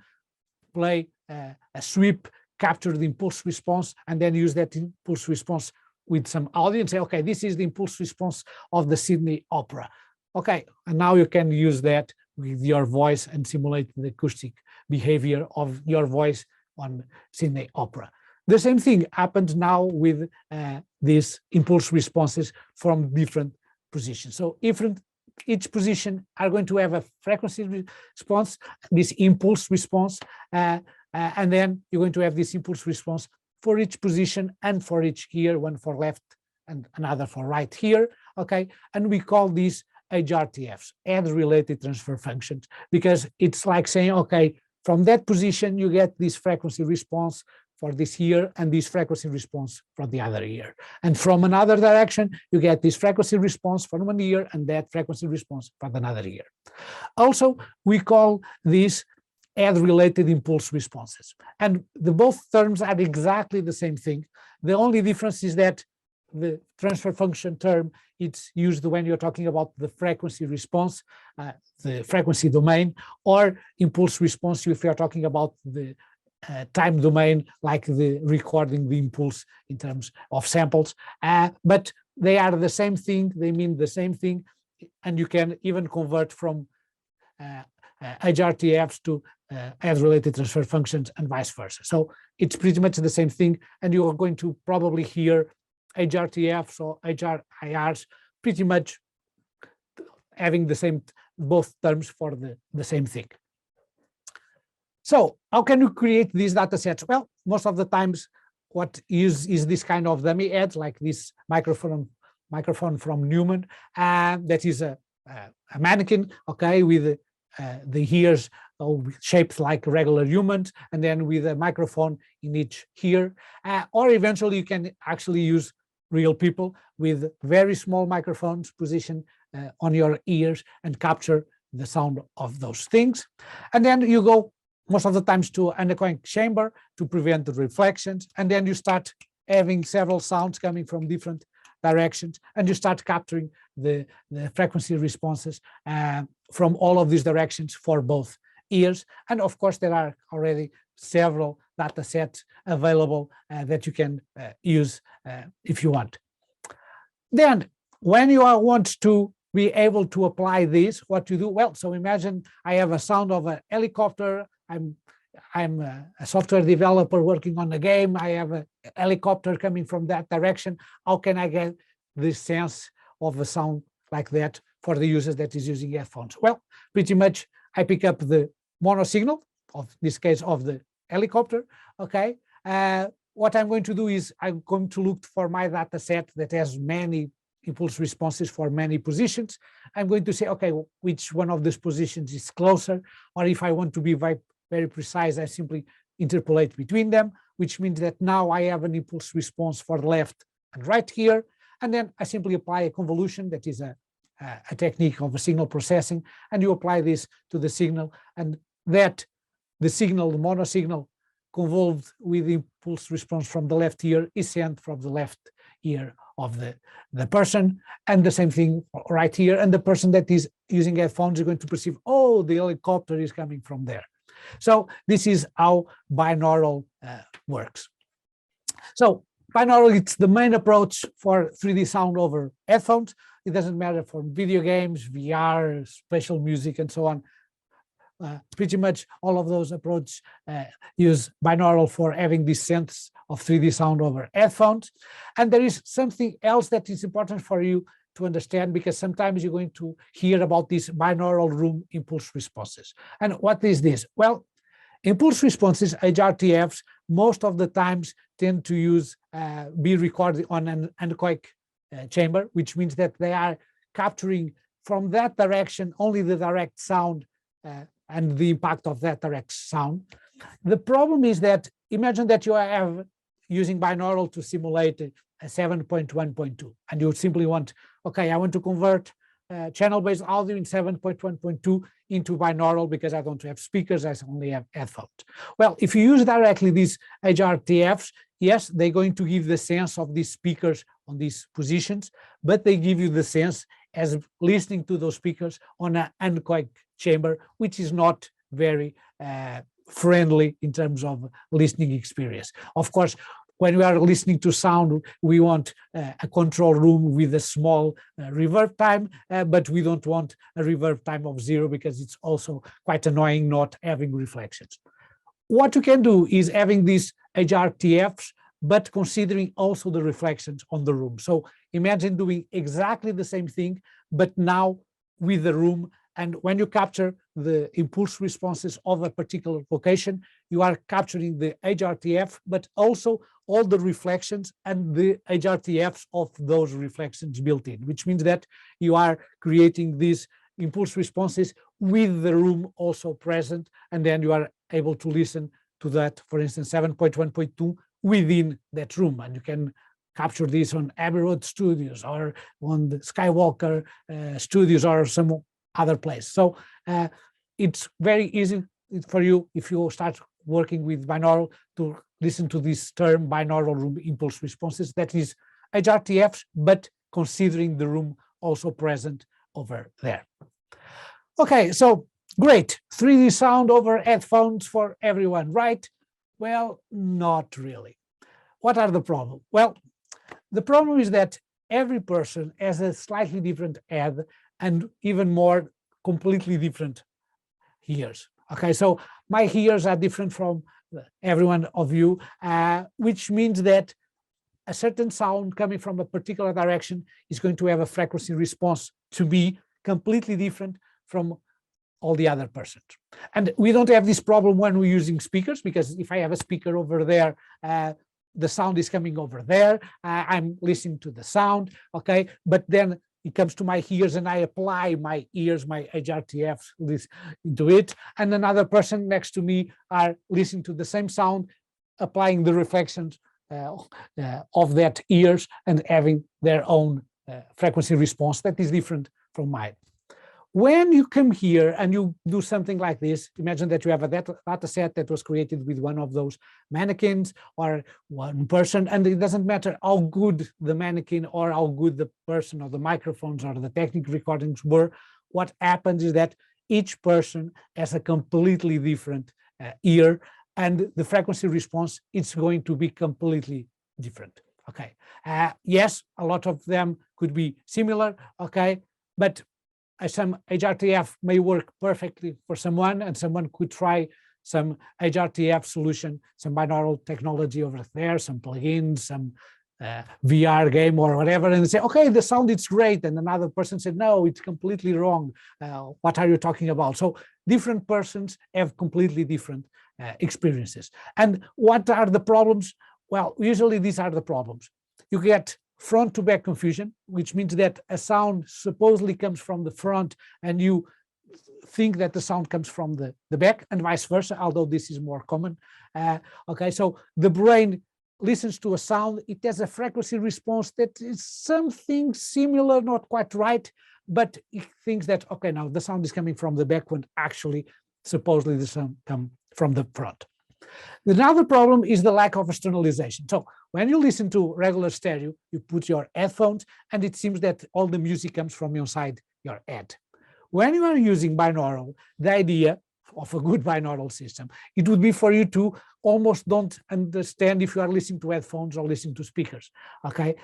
play a sweep, capture the impulse response, and then use that impulse response with some audio and say, okay, this is the impulse response of the Sydney Opera. Okay, and now you can use that with your voice and simulate the acoustic behavior of your voice on Sydney Opera. The same thing happens now with these impulse responses from different positions. So each position are going to have a frequency response, this impulse response, and then you're going to have this impulse response for each position and for each ear, one for left and another for right here, okay? And we call these HRTFs, head-related transfer functions, because it's like saying, okay, from that position, you get this frequency response for this ear and this frequency response from the other ear. And from another direction, you get this frequency response from one ear and that frequency response from another ear. Also, we call these head-related impulse responses. And both terms are exactly the same thing. The only difference is that the transfer function term, it's used when you're talking about the frequency response, the frequency domain, or impulse response if you're talking about the time domain, like the recording the impulse in terms of samples. But they are the same thing, they mean the same thing, and you can even convert from HRTFs to head-related transfer functions and vice versa. So it's pretty much the same thing, and you are going to probably hear HRTFs or HRIRs pretty much having the same, both terms for the same thing. So how can you create these data sets? Well, most of the times what is this kind of dummy head, like this microphone from Neumann, that is a mannequin, okay, with the ears shaped like regular humans, and then with a microphone in each ear. Or eventually you can actually use real people with very small microphones positioned on your ears and capture the sound of those things. And then you go most of the times to an anechoic chamber to prevent the reflections, and then you start having several sounds coming from different directions, and you start capturing the frequency responses from all of these directions for both ears. And of course, there are already several data sets available that you can use if you want. Then, when you want to be able to apply this, what you do, well, so imagine I have a sound of a helicopter. I'm a software developer working on a game. I have a helicopter coming from that direction. How can I get this sense of a sound like that for the user that is using headphones? Well, pretty much I pick up the mono signal, of this case of the helicopter, okay? What I'm going to do is I'm going to look for my data set that has many impulse responses for many positions. I'm going to say, okay, which one of these positions is closer? Or if I want to be very precise, I simply interpolate between them, which means that now I have an impulse response for left and right here. And then I simply apply a convolution, that is a technique of a signal processing, and you apply this to the signal, and that the signal, the mono signal, convolved with the impulse response from the left ear is sent from the left ear of the person, and the same thing right here, and the person that is using headphones is going to perceive, oh, the helicopter is coming from there. So this is how binaural works. So binaural, it's the main approach for 3D sound over headphones. It doesn't matter for video games, VR, spatial music, and so on. Pretty much all of those approaches use binaural for having this sense of 3D sound over headphones. And there is something else that is important for you to understand, because sometimes you're going to hear about these binaural room impulse responses. And what is this? Well, Impulse responses, HRTFs, most of the times tend to use be recorded on an anechoic chamber, which means that they are capturing from that direction only the direct sound and the impact of that direct sound. The problem is that imagine that you are using binaural to simulate a 7.1.2, and you simply want, okay, I want to convert channel-based audio in 7.1.2 into binaural because I don't have speakers, I only have headphones. Well, if you use directly these HRTFs, yes, they're going to give the sense of these speakers on these positions, but they give you the sense as listening to those speakers on an anechoic chamber, which is not very friendly in terms of listening experience. Of course, when we are listening to sound, we want a control room with a small reverb time, but we don't want a reverb time of 0 because it's also quite annoying not having reflections. What you can do is having these HRTFs, but considering also the reflections on the room. So imagine doing exactly the same thing, but now with the room. And when you capture the impulse responses of a particular location, you are capturing the HRTF, but also all the reflections and the HRTFs of those reflections built in, which means that you are creating these impulse responses with the room also present, and then you are able to listen to that, for instance, 7.1.2 within that room, and you can capture this on Abbey Road Studios or on the Skywalker Studios or some other place. So it's very easy for you, if you start working with binaural, to listen to this term binaural room impulse responses, that is HRTFs, but considering the room also present over there. Okay, so great, 3D sound over headphones for everyone, right? Well, not really. What are the problems? Well, the problem is that every person has a slightly different head and even more completely different ears. Okay, so my ears are different from every one of you, which means that a certain sound coming from a particular direction is going to have a frequency response to be completely different from all the other persons. And we don't have this problem when we're using speakers, because if I have a speaker over there, the sound is coming over there, I'm listening to the sound, okay, but then it comes to my ears and I apply my ears, my HRTFs into it, and another person next to me are listening to the same sound, applying the reflections of that ears and having their own frequency response that is different from mine. When you come here and you do something like this, imagine that you have a data set that was created with one of those mannequins or one person, and it doesn't matter how good the mannequin or how good the person or the microphones or the technical recordings were, what happens is that each person has a completely different ear, and the frequency response is going to be completely different. Okay, yes, a lot of them could be similar, okay, but some HRTF may work perfectly for someone, and someone could try some HRTF solution, some binaural technology over there, some plugins, some VR game or whatever, and they say, okay, the sound is great, and another person said, no, it's completely wrong. What are you talking about? So different persons have completely different experiences. And what are the problems? Well, usually these are the problems. You get front to back confusion, which means that a sound supposedly comes from the front and you think that the sound comes from the back, and vice versa, although this is more common. Okay, so the brain listens to a sound, it has a frequency response that is something similar, not quite right, but it thinks that, okay, now the sound is coming from the back when actually supposedly the sound comes from the front. Another problem is the lack of externalization. So when you listen to regular stereo, you put your headphones and it seems that all the music comes from inside your head. When you are using binaural, the idea of a good binaural system, it would be for you to almost don't understand if you are listening to headphones or listening to speakers, okay?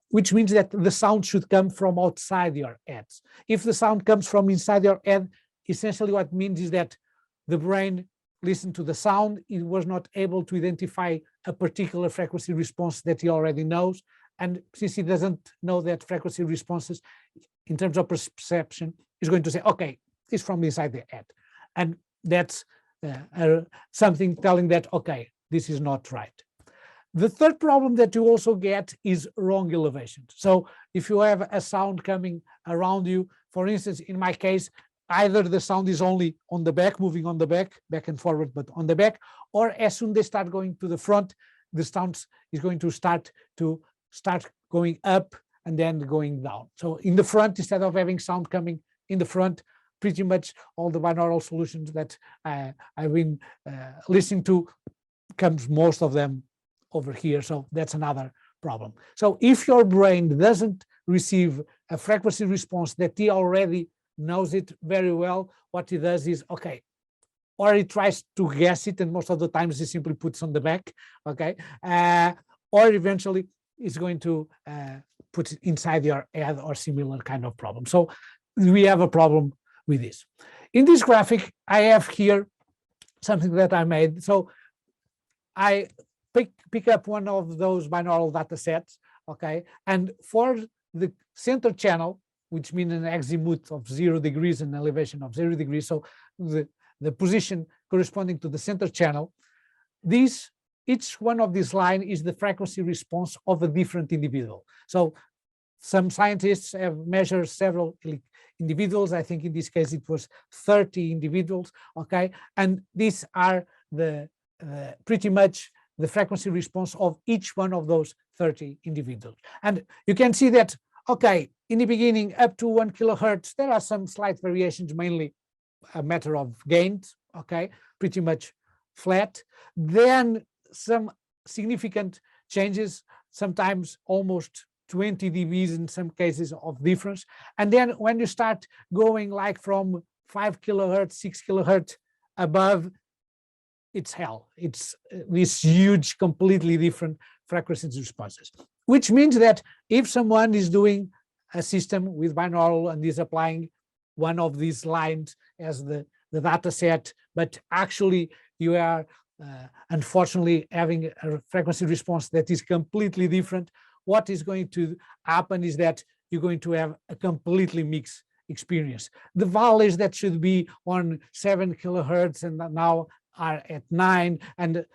Which means that the sound should come from outside your heads. If the sound comes from inside your head, essentially what it means is that the brain listened to the sound, it was not able to identify a particular frequency response that he already knows. And since he doesn't know that frequency responses, in terms of perception, he's going to say, okay, it's from inside the head. And that's something telling that, okay, this is not right. The third problem that you also get is wrong elevation. So if you have a sound coming around you, for instance, in my case, either the sound is only on the back, moving on the back and forward, but on the back, or as soon they start going to the front, the sound is going to start going up and then going down. So in the front, instead of having sound coming in the front, pretty much all the binaural solutions that I've been listening to comes most of them over here. So that's another problem. So if your brain doesn't receive a frequency response that he already knows it very well, what he does is, okay, or he tries to guess it, and most of the times he simply puts on the back, okay, or eventually is going to put it inside your head or similar kind of problem. So we have a problem with this. In this graphic, I have here something that I made. So I pick up one of those binaural data sets, okay, and for the center channel, which means an azimuth of 0 degrees and elevation of 0 degrees, so the position corresponding to the center channel, each one of these lines is the frequency response of a different individual. So some scientists have measured several individuals. I think in this case it was 30 individuals, okay, and these are pretty much the frequency response of each one of those 30 individuals. And you can see that, okay, in the beginning up to 1 kilohertz, there are some slight variations, mainly a matter of gains, okay, pretty much flat. Then some significant changes, sometimes almost 20 dBs in some cases of difference. And then when you start going like from 5 kilohertz, 6 kilohertz above, it's hell. It's these huge, completely different frequency responses, which means that if someone is doing a system with binaural and is applying one of these lines as the data set, but actually you are unfortunately having a frequency response that is completely different, what is going to happen is that you're going to have a completely mixed experience. The values that should be on 7 kilohertz and now are at 9, and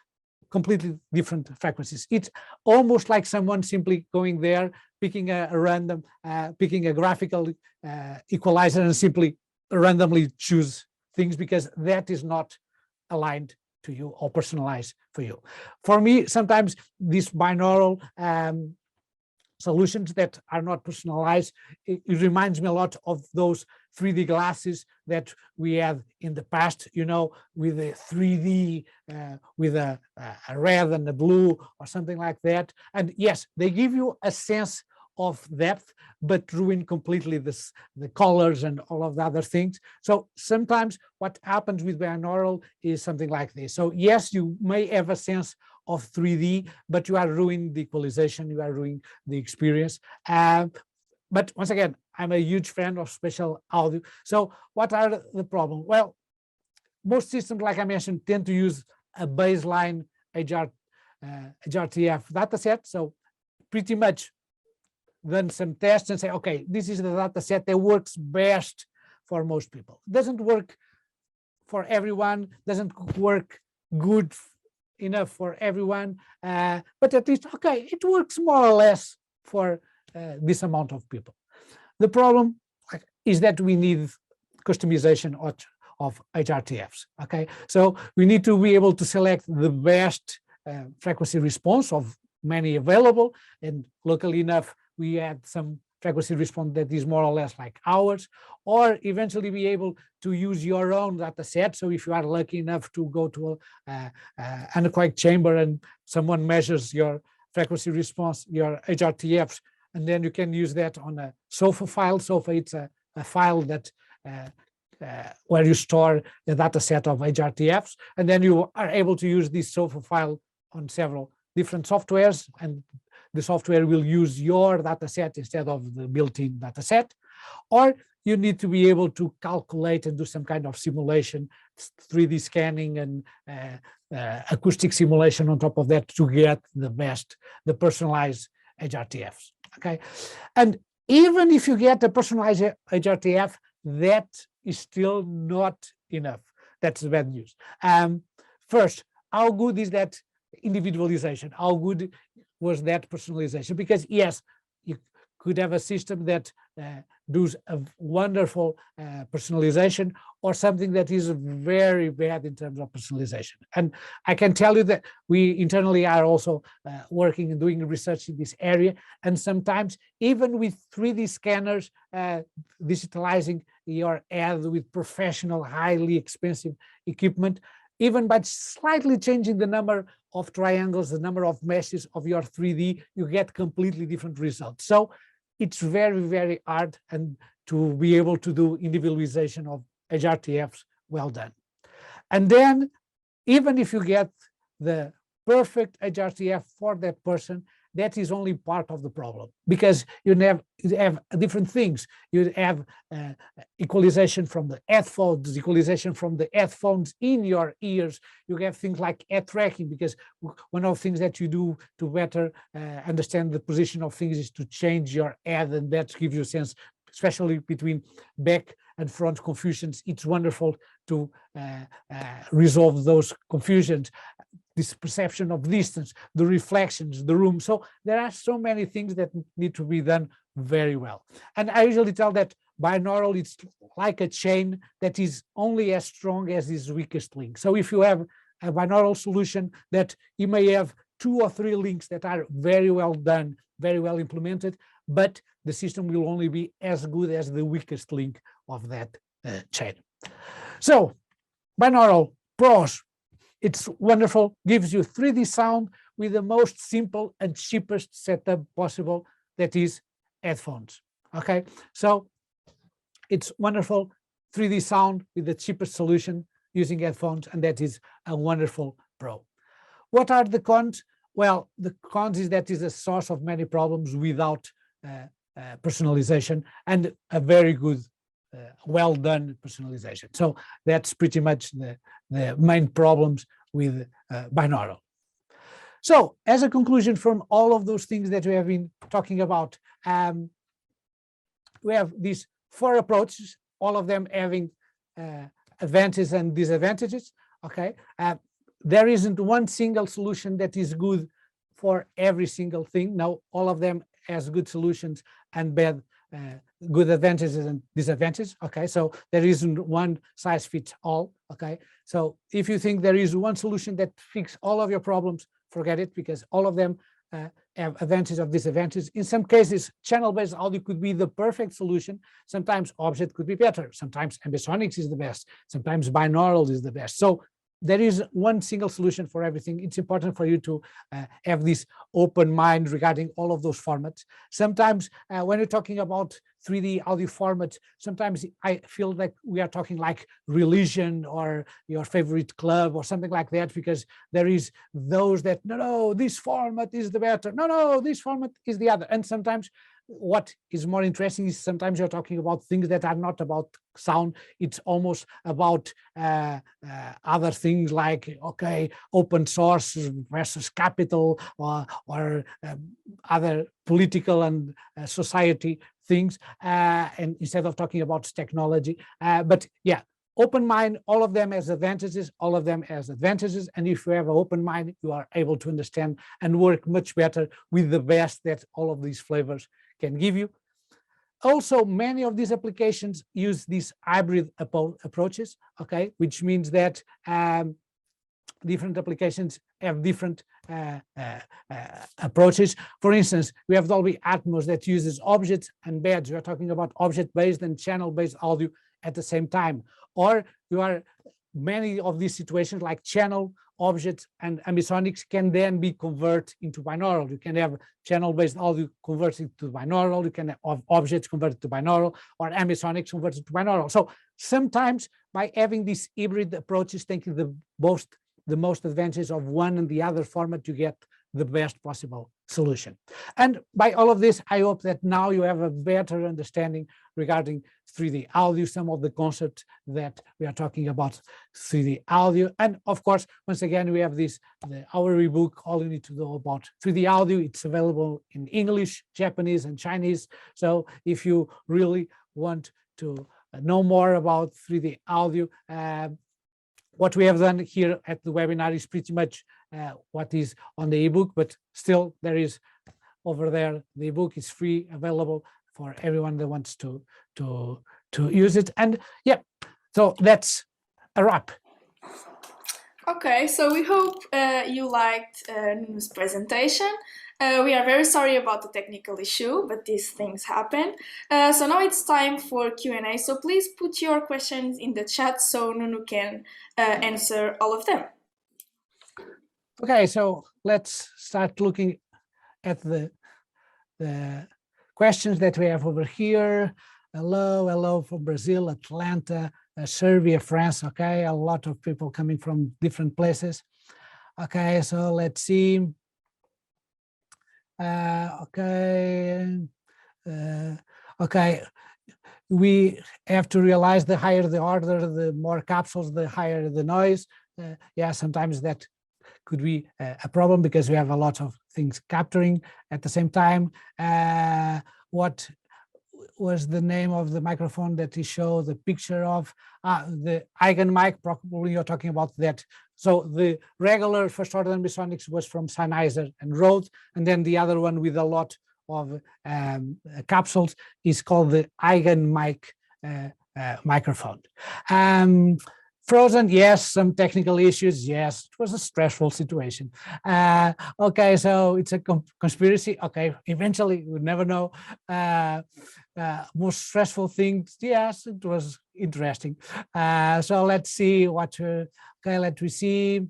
completely different frequencies. It's almost like someone simply going there, picking a random, picking a graphical equalizer and simply randomly choose things, because that is not aligned to you or personalized for you. For me, sometimes these binaural solutions that are not personalized, it reminds me a lot of those 3D glasses that we had in the past, you know, with a 3D, with a red and a blue or something like that. And yes, they give you a sense of depth, but ruin completely the colors and all of the other things. So sometimes what happens with binaural is something like this. So yes, you may have a sense of 3D, but you are ruining the equalization, you are ruining the experience. But once again, I'm a huge fan of spatial audio. So what are the problems? Well, most systems, like I mentioned, tend to use a baseline HRTF dataset. So pretty much done some tests and say, okay, this is the dataset that works best for most people. It doesn't work for everyone, doesn't work good enough for everyone, but at least, okay, it works more or less for this amount of people. The problem is that we need customization of HRTFs, okay? So we need to be able to select the best frequency response of many available, and luckily enough, we had some frequency response that is more or less like ours, or eventually be able to use your own data set. So if you are lucky enough to go to an anechoic chamber and someone measures your frequency response, your HRTFs, and then you can use that on a SOFA file. SOFA, it's a file that where you store the data set of HRTFs, and then you are able to use this SOFA file on several different softwares, and the software will use your data set instead of the built-in data set. Or you need to be able to calculate and do some kind of simulation, 3D scanning and acoustic simulation on top of that to get the personalized HRTFs, okay? And even if you get a personalized HRTF, that is still not enough. that's the bad news. First, how good is that individualization? How good was that personalization? Because yes, you could have a system that does a wonderful personalization, or something that is very bad in terms of personalization. And I can tell you that we internally are also working and doing research in this area. And sometimes even with 3D scanners, digitalizing your ad with professional, highly expensive equipment, even by slightly changing the number of triangles, the number of meshes of your 3D, you get completely different results. So it's very, very hard and to be able to do individualization of HRTFs well done. And then even if you get the perfect HRTF for that person, that is only part of the problem, because you have different things. You have equalization from the headphones, equalization from the headphones in your ears. You have things like head tracking, because one of the things that you do to better understand the position of things is to change your head, and that gives you a sense, especially between back and front confusions. It's wonderful to resolve those confusions. This perception of distance, the reflections, the room. So there are so many things that need to be done very well. And I usually tell that binaural, it's like a chain that is only as strong as its weakest link. So if you have a binaural solution that you may have 2 or 3 links that are very well done, very well implemented, but the system will only be as good as the weakest link of that chain. So binaural pros. It's wonderful, gives you 3D sound with the most simple and cheapest setup possible, that is headphones. Okay, so it's wonderful 3D sound with the cheapest solution using headphones, and that is a wonderful pro. What are the cons? Well, the cons is that is a source of many problems without personalization, and a very good well done personalization. So that's pretty much the main problems with binaural. So as a conclusion from all of those things that we have been talking about, we have these 4 approaches, all of them having advantages and disadvantages. Okay, there isn't one single solution that is good for every single thing. No, all of them has good solutions and bad good advantages and disadvantages. Okay, so there isn't one size fits all. Okay, so if you think there is one solution that fixes all of your problems, forget it, because all of them have advantages or disadvantages. In some cases, channel-based audio could be the perfect solution. Sometimes object could be better. Sometimes Ambisonics is the best. Sometimes binaural is the best. So there is one single solution for everything. It's important for you to have this open mind regarding all of those formats. Sometimes when you're talking about 3D audio formats, sometimes I feel like we are talking like religion or your favorite club or something like that, because there is those that, no, this format is the better. No, this format is the other. And sometimes what is more interesting is sometimes you're talking about things that are not about sound. It's almost about other things like, okay, open source versus capital, or other political and society things, and instead of talking about technology. But yeah, open mind, all of them has advantages, all of them has advantages. And if you have an open mind, you are able to understand and work much better with the best that all of these flavors can give you. Also, many of these applications use these hybrid approaches, okay, which means that different applications have different approaches. For instance, we have Dolby Atmos that uses objects and beds. We are talking about object-based and channel-based audio at the same time. Or you are many of these situations like channel, objects, and Ambisonics can then be converted into binaural. You can have channel-based audio converted to binaural. You can have objects converted to binaural, or Ambisonics converted to binaural. So sometimes by having these hybrid approaches, taking the most advantages of one and the other format, you get the best possible solution. And by all of this, I hope that now you have a better understanding regarding 3D audio, some of the concepts that we are talking about 3D audio. And of course, once again, we have our ebook, All You Need to Know About 3D Audio. It's available in English, Japanese, and Chinese. So if you really want to know more about 3D audio, what we have done here at the webinar is pretty much what is on the ebook, but still there is over there, the ebook is free, available for everyone that wants to use it. And yeah, so that's a wrap. Okay, so we hope you liked Nuno's presentation. We are very sorry about the technical issue, but these things happen. So now it's time for Q&A. So please put your questions in the chat so Nuno can answer all of them. Okay, so let's start looking at the questions that we have over here. Hello from Brazil, Atlanta, Serbia, France. Okay, a lot of people coming from different places. Okay, so let's see. Okay, we have to realize the higher the order, the more capsules, the higher the noise. Yeah, sometimes that could be a problem because we have a lot of things capturing at the same time. What was the name of the microphone that he showed the picture of? The Eigen mic, probably you're talking about that. So the regular first order Ambisonics was from Sennheiser and Rode, and then the other one with a lot of capsules is called the Eigen mic microphone. Frozen, yes, some technical issues, yes, it was a stressful situation. Okay, so it's a conspiracy, okay, eventually we'll never know. Most stressful things, yes, it was interesting. So let's see what, okay, let me see.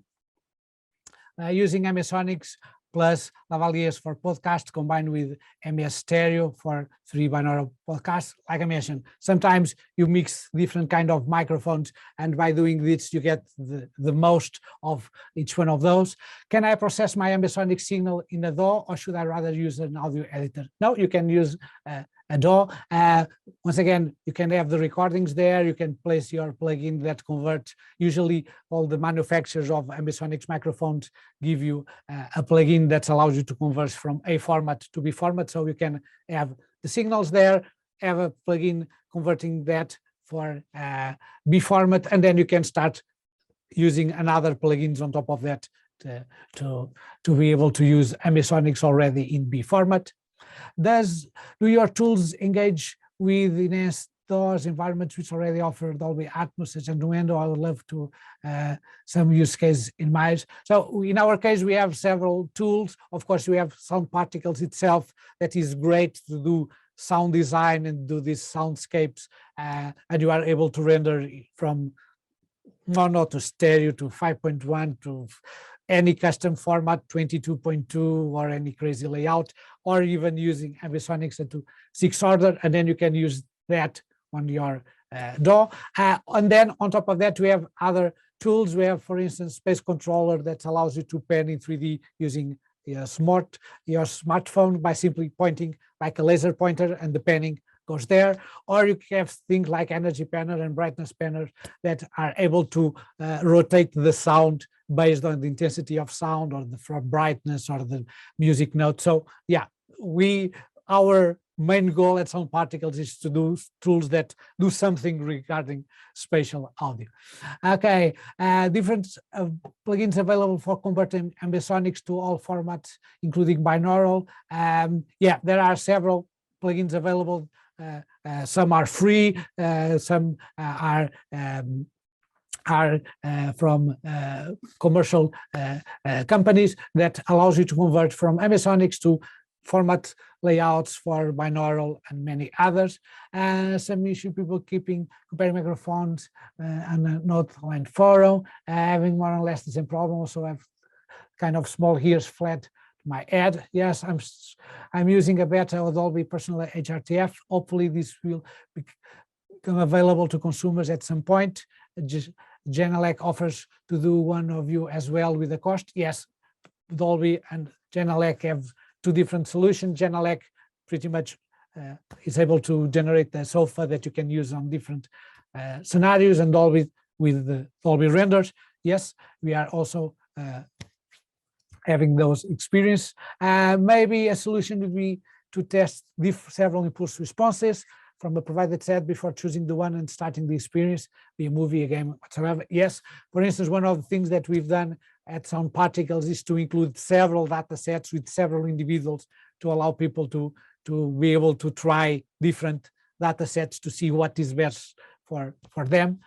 Using Ambisonics plus lavaliers for podcast combined with MS stereo for 3 binaural podcasts. Like I mentioned, sometimes you mix different kind of microphones, and by doing this, you get the most of each one of those. Can I process my Ambisonic signal in a DAW, or should I rather use an audio editor? No, you can use a DAW. Once again, you can have the recordings there. You can place your plugin that converts. Usually all the manufacturers of Ambisonics microphones give you a plugin that allows you to convert from A format to B format. So you can have the signals there, have a plugin converting that for B format, and then you can start using another plugins on top of that to be able to use Ambisonics already in B format. Do your tools engage with enhanced DAWs environments which already offer Dolby Atmos such as Nuendo? I would love to some use case in mind. So in our case, we have several tools. Of course, we have Sound Particles itself that is great to do sound design and do these soundscapes, and you are able to render from mono to stereo to 5.1 to any custom format, 22.2 or any crazy layout, or even using Ambisonics into 6 order, and then you can use that on your DAW. And then on top of that, we have other tools. We have, for instance, Space Controller that allows you to pan in 3D using your smartphone by simply pointing like a laser pointer, and the panning goes there. Or you have things like Energy Panner and Brightness Panner that are able to rotate the sound based on the intensity of sound or the brightness or the music note. So yeah, our main goal at Sound Particles is to do tools that do something regarding spatial audio. Okay, different plugins available for converting Ambisonics to all formats, including binaural. Yeah, there are several plugins available. Some are free, some are from commercial companies that allows you to convert from Ambisonics to format layouts for binaural and many others. Some issue people comparing microphones on a Noteline forum, having more or less the same problem. Also have kind of small ears flat to my head. Yes, I'm using a beta of Dolby Personal HRTF. Hopefully this will become available to consumers at some point. Genelec offers to do one of you as well with the cost. Yes, Dolby and Genelec have two different solutions. Genelec pretty much is able to generate the sofa that you can use on different scenarios, and Dolby with the Dolby renders. Yes, we are also having those experience. Maybe a solution would be to test several impulse responses from a provided set before choosing the one and starting the experience, be a movie, a game, whatsoever. Yes, for instance, one of the things that we've done at Sound Particles is to include several data sets with several individuals to allow people to be able to try different data sets to see what is best for them.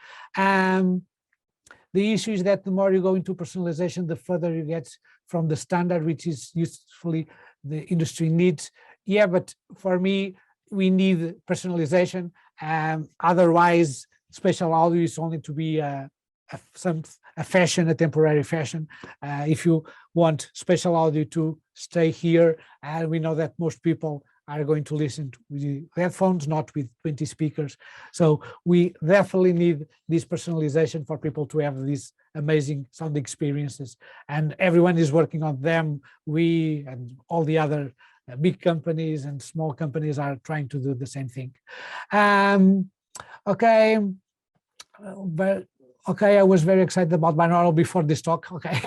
The issue is that the more you go into personalization, the further you get from the standard, which is usefully the industry needs. Yeah, but for me, we need personalization. Otherwise, spatial audio is only to be a fashion, a temporary fashion. If you want spatial audio to stay here, and we know that most people are going to listen with headphones, not with 20 speakers. So we definitely need this personalization for people to have these amazing sound experiences. And everyone is working on them. We and all the other big companies and small companies are trying to do the same thing. Okay, but okay, I was very excited about binaural before this talk. Okay,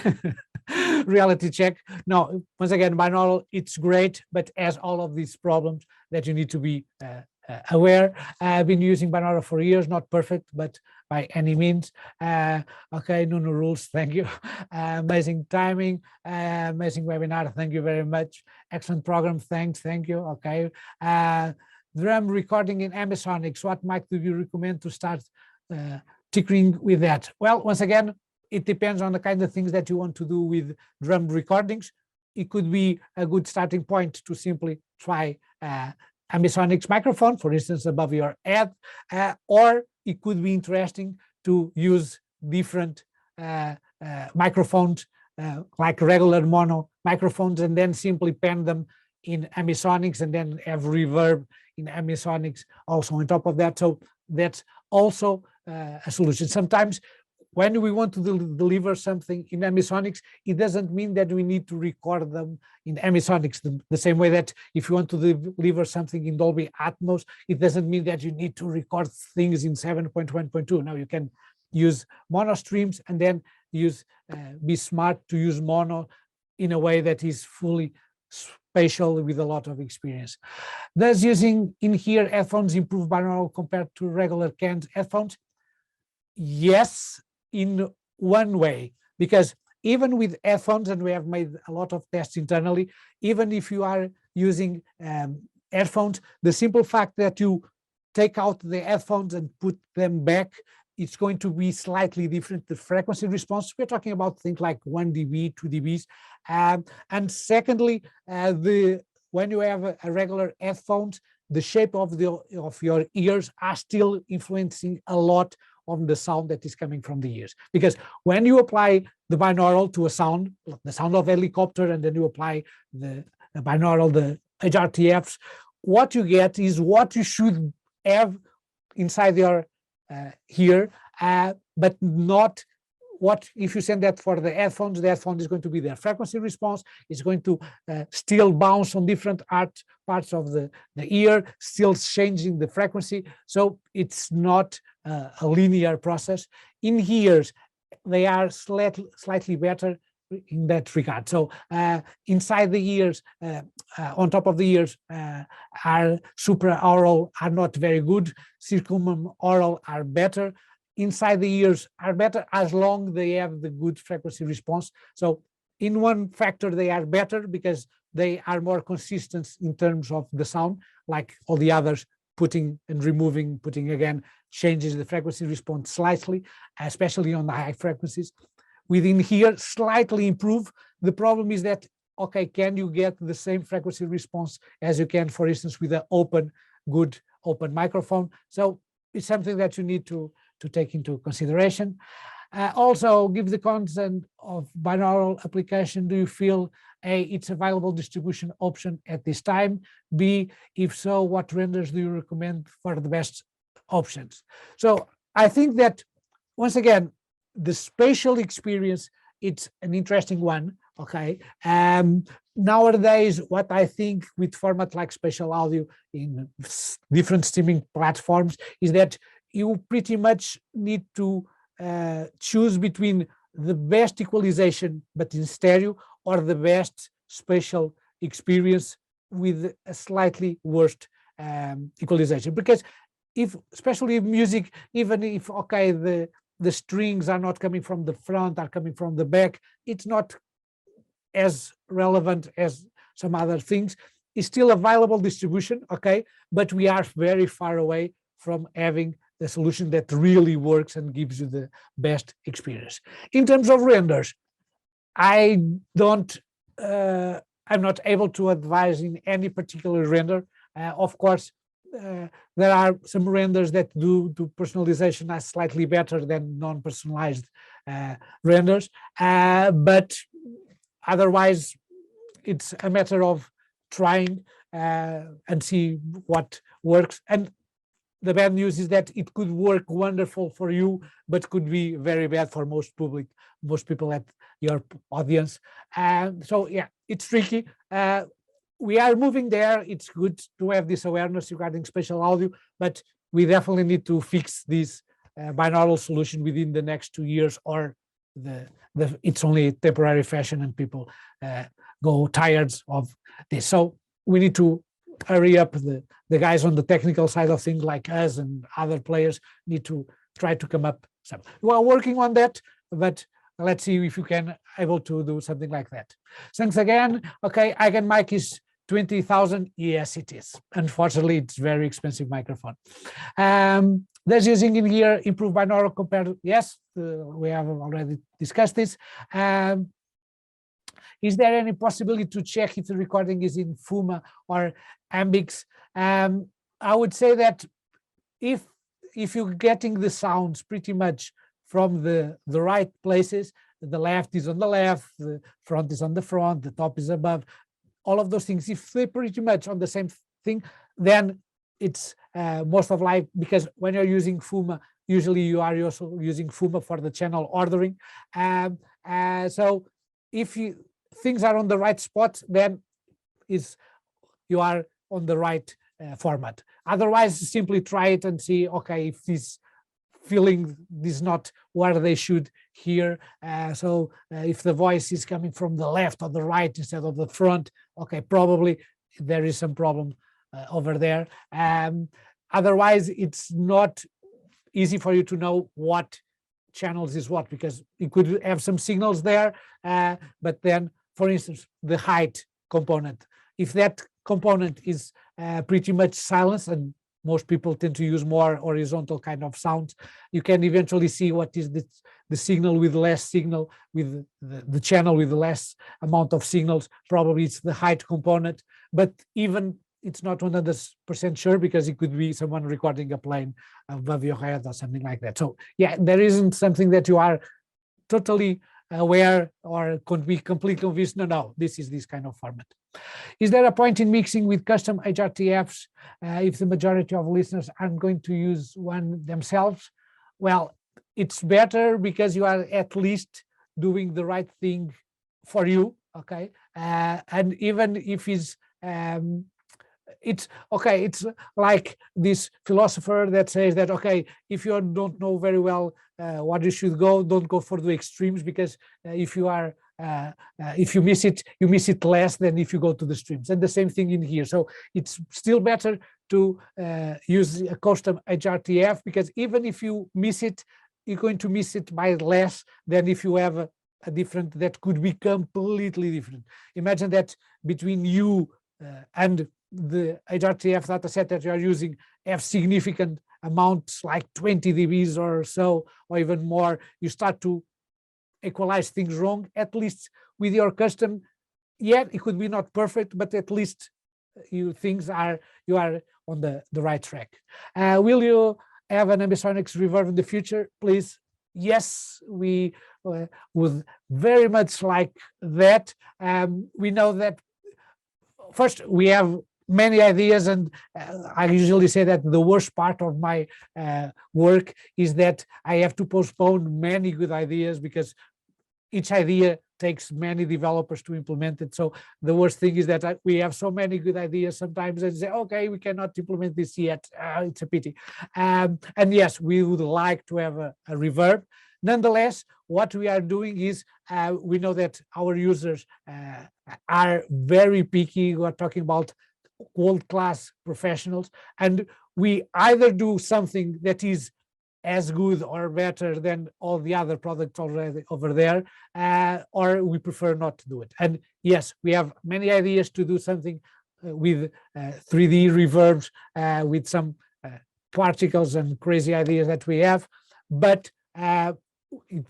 reality check. No, once again, binaural, it's great, but has all of these problems that you need to be aware. I've been using binaural for years, not perfect, but by any means. Okay, Nuno rules, thank you. Amazing timing, amazing webinar, thank you very much. Excellent program, thanks, thank you. Okay, drum recording in Ambisonics, what mic do you recommend to start tinkering with that? Well, once again, it depends on the kind of things that you want to do with drum recordings. It could be a good starting point to simply try Ambisonics microphone, for instance, above your head, or it could be interesting to use different microphones, like regular mono microphones, and then simply pen them in Ambisonics and then have reverb in Ambisonics also on top of that. So that's also a solution. Sometimes when we want to deliver something in Ambisonics, it doesn't mean that we need to record them in Ambisonics the same way that if you want to deliver something in Dolby Atmos, it doesn't mean that you need to record things in 7.1.2. Now you can use mono streams and then be smart to use mono in a way that is fully spatial with a lot of experience. Does using in-ear headphones improve binaural compared to regular canned headphones? Yes, in one way, because even with headphones, and we have made a lot of tests internally, even if you are using headphones, the simple fact that you take out the headphones and put them back, it's going to be slightly different. The frequency response, we're talking about things like 1 dB, 2 dBs. And secondly, when you have a regular headphones, the shape of your ears are still influencing a lot on the sound that is coming from the ears. Because when you apply the binaural to a sound, the sound of helicopter, and then you apply the binaural, the HRTFs, what you get is what you should have inside your ear, but not what if you send that for the headphones is going to be their frequency response, is going to still bounce on different parts of the ear, still changing the frequency. So it's not a linear process. In ears, they are slightly better in that regard. So inside the ears, on top of the ears, are supraaural are not very good, circumaural are better. Inside the ears are better as long as they have the good frequency response. So in one factor, they are better because they are more consistent in terms of the sound, like all the others, putting and removing, putting again, changes the frequency response slightly, especially on the high frequencies. Within here, slightly improve. The problem is that, okay, can you get the same frequency response as you can, for instance, with an good open microphone? So it's something that you need to take into consideration. Also, give the content of binaural application. Do you feel A, it's a viable distribution option at this time? B, if so, what renders do you recommend for the best options? So I think that, once again, the spatial experience, it's an interesting one, okay? Nowadays, what I think with format like spatial audio in different streaming platforms is that you pretty much need to choose between the best equalization, but in stereo, or the best spatial experience with a slightly worse equalization, because especially music, even if, okay, the strings are not coming from the front, are coming from the back, it's not as relevant as some other things. It's still a viable distribution, okay, but we are very far away from having the solution that really works and gives you the best experience. In terms of renders, I'm not able to advise in any particular render. Of course, there are some renders that do personalization are slightly better than non-personalized renders, but otherwise it's a matter of trying and see what works. And the bad news is that it could work wonderful for you, but could be very bad for most people at your audience. And so, yeah, it's tricky. We are moving there. It's good to have this awareness regarding spatial audio, but we definitely need to fix this binaural solution within the next 2 years, or it's only a temporary fashion and people go tired of this. So we need to hurry up. The guys on the technical side of things, like us and other players, need to try to come up. We are working on that, but let's see if you can able to do something like that. Thanks again. Okay, Eigen mic is 20,000. Yes, it is. Unfortunately, it's very expensive microphone. There's using in here improved binaural compared. Yes, we have already discussed this. Is there any possibility to check if the recording is in FUMA or Ambix? I would say that if you're getting the sounds pretty much from the right places, the left is on the left, the front is on the front, the top is above, all of those things, if they're pretty much on the same thing, then it's most of life, because when you're using FUMA, usually you are also using FUMA for the channel ordering. So if things are on the right spot, then you are on the right format. Otherwise, simply try it and see, okay, if this feeling is not where they should hear. So if the voice is coming from the left or the right instead of the front, okay, probably there is some problem over there. Otherwise, it's not easy for you to know what channels is what, because you could have some signals there, but then, for instance, the height component, if that component is pretty much silenced, and most people tend to use more horizontal kind of sounds, you can eventually see what is the signal with less signal, with the channel with less amount of signals. Probably it's the height component, but even it's not 100% sure, because it could be someone recording a plane above your head or something like that. So yeah, there isn't something that you are totally aware or could be completely convinced, no, this is this kind of format. Is there a point in mixing with custom HRTFs if the majority of listeners aren't going to use one themselves? Well, it's better, because you are at least doing the right thing for you, okay? And even if it's okay, it's like this philosopher that says that, okay, if you don't know very well what you should go, don't go for the extremes, because if you miss it, you miss it less than if you go to the streams. And the same thing in here. So it's still better to use a custom HRTF, because even if you miss it, you're going to miss it by less than if you have a different that could be completely different. Imagine that between you and the HRTF dataset that you are using have significant amounts, like 20 dBs or so, or even more. You start to equalize things wrong. At least with your custom, yeah, it could be not perfect, but at least you are on the right track. Will you have an Ambisonics reverb in the future, please? Yes, we would very much like that. We know that first we have many ideas, and I usually say that the worst part of my work is that I have to postpone many good ideas, because each idea takes many developers to implement it. So the worst thing is that we have so many good ideas sometimes and say, okay, we cannot implement this yet. It's a pity. And yes, we would like to have a reverb. Nonetheless, what we are doing is we know that our users are very picky. We're talking about world-class professionals, and we either do something that is as good or better than all the other products already over there, or we prefer not to do it. And yes, we have many ideas to do something with 3D reverbs, with some particles and crazy ideas that we have, but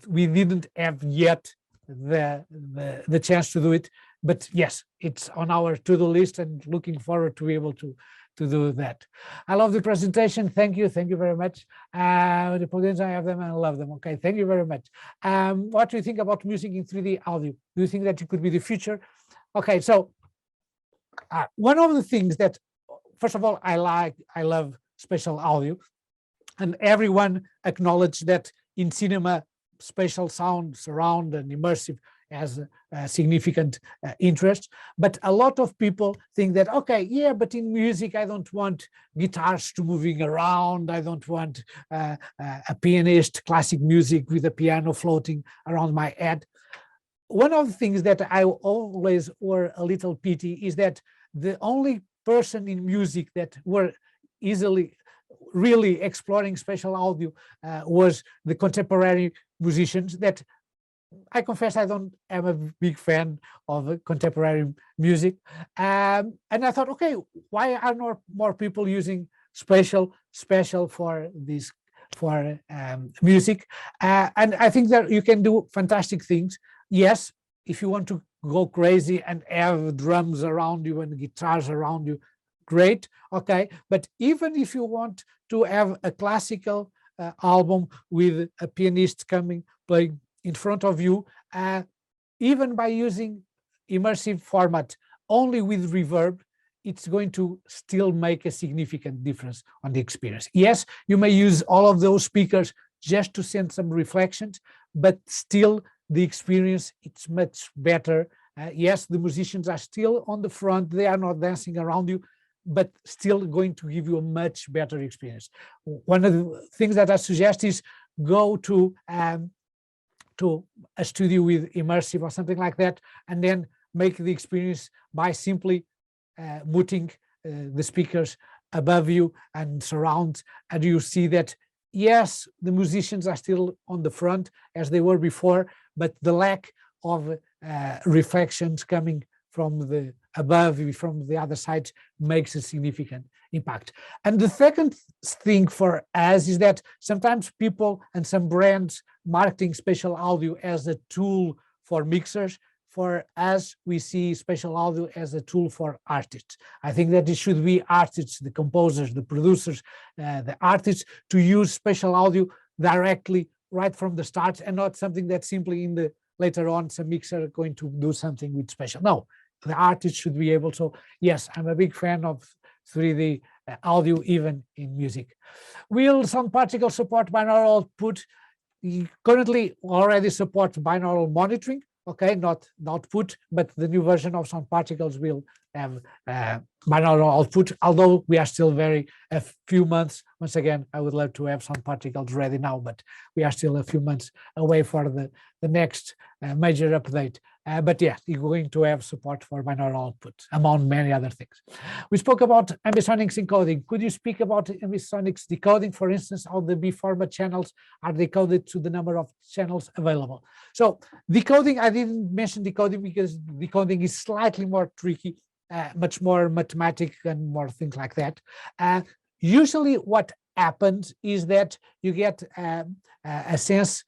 we didn't have yet the chance to do it. But yes, it's on our to-do list, and looking forward to be able to do that. I love the presentation. Thank you very much. The plugins, I have them and I love them. Okay, thank you very much. What do you think about music in 3D audio? Do you think that it could be the future? Okay, so one of the things that, first of all, I love spatial audio, and everyone acknowledged that in cinema, spatial sound, surround and immersive has a significant interest. But a lot of people think that, okay, yeah, but in music, I don't want guitars to moving around. I don't want a pianist, classic music with a piano floating around my head. One of the things that I always were a little pity is that the only person in music that were easily really exploring spatial audio was the contemporary musicians. That I confess I don't am a big fan of contemporary music, and I thought, okay, why are not more people using spatial for this, for music? And I think that you can do fantastic things. Yes, if you want to go crazy and have drums around you and guitars around you, great, okay. But even if you want to have a classical album with a pianist coming playing in front of you, even by using immersive format only with reverb, it's going to still make a significant difference on the experience. Yes, you may use all of those speakers just to send some reflections, but still the experience, it's much better. Yes, the musicians are still on the front, they are not dancing around you, but still going to give you a much better experience. One of the things that I suggest is go to a studio with immersive or something like that, and then make the experience by simply muting the speakers above you and surround, and you see that, yes, the musicians are still on the front as they were before, but the lack of reflections coming from the above, from the other side, makes a significant impact. And the second thing for us is that sometimes people and some brands marketing spatial audio as a tool for mixers. For us, we see spatial audio as a tool for artists. I think that it should be artists, the composers, the producers, the artists, to use spatial audio directly right from the start, and not something that simply in the later on some mixer are going to do something with spatial. No, the artist should be able to. Yes, I'm a big fan of 3D audio, even in music. Will Sound Particle support binaural output? We currently already support binaural monitoring, okay, not output, but the new version of Sound Particles will have binaural output, although we are still a few months. Once again, I would love to have Sound Particles ready now, but we are still a few months away for the next major update. But yeah, you're going to have support for binaural output, among many other things. We spoke about ambisonics encoding. Could you speak about ambisonics decoding? For instance, how the B format channels are decoded to the number of channels available. So decoding, I didn't mention decoding because decoding is slightly more tricky, much more mathematic and more things like that. Usually what happens is that you get a sense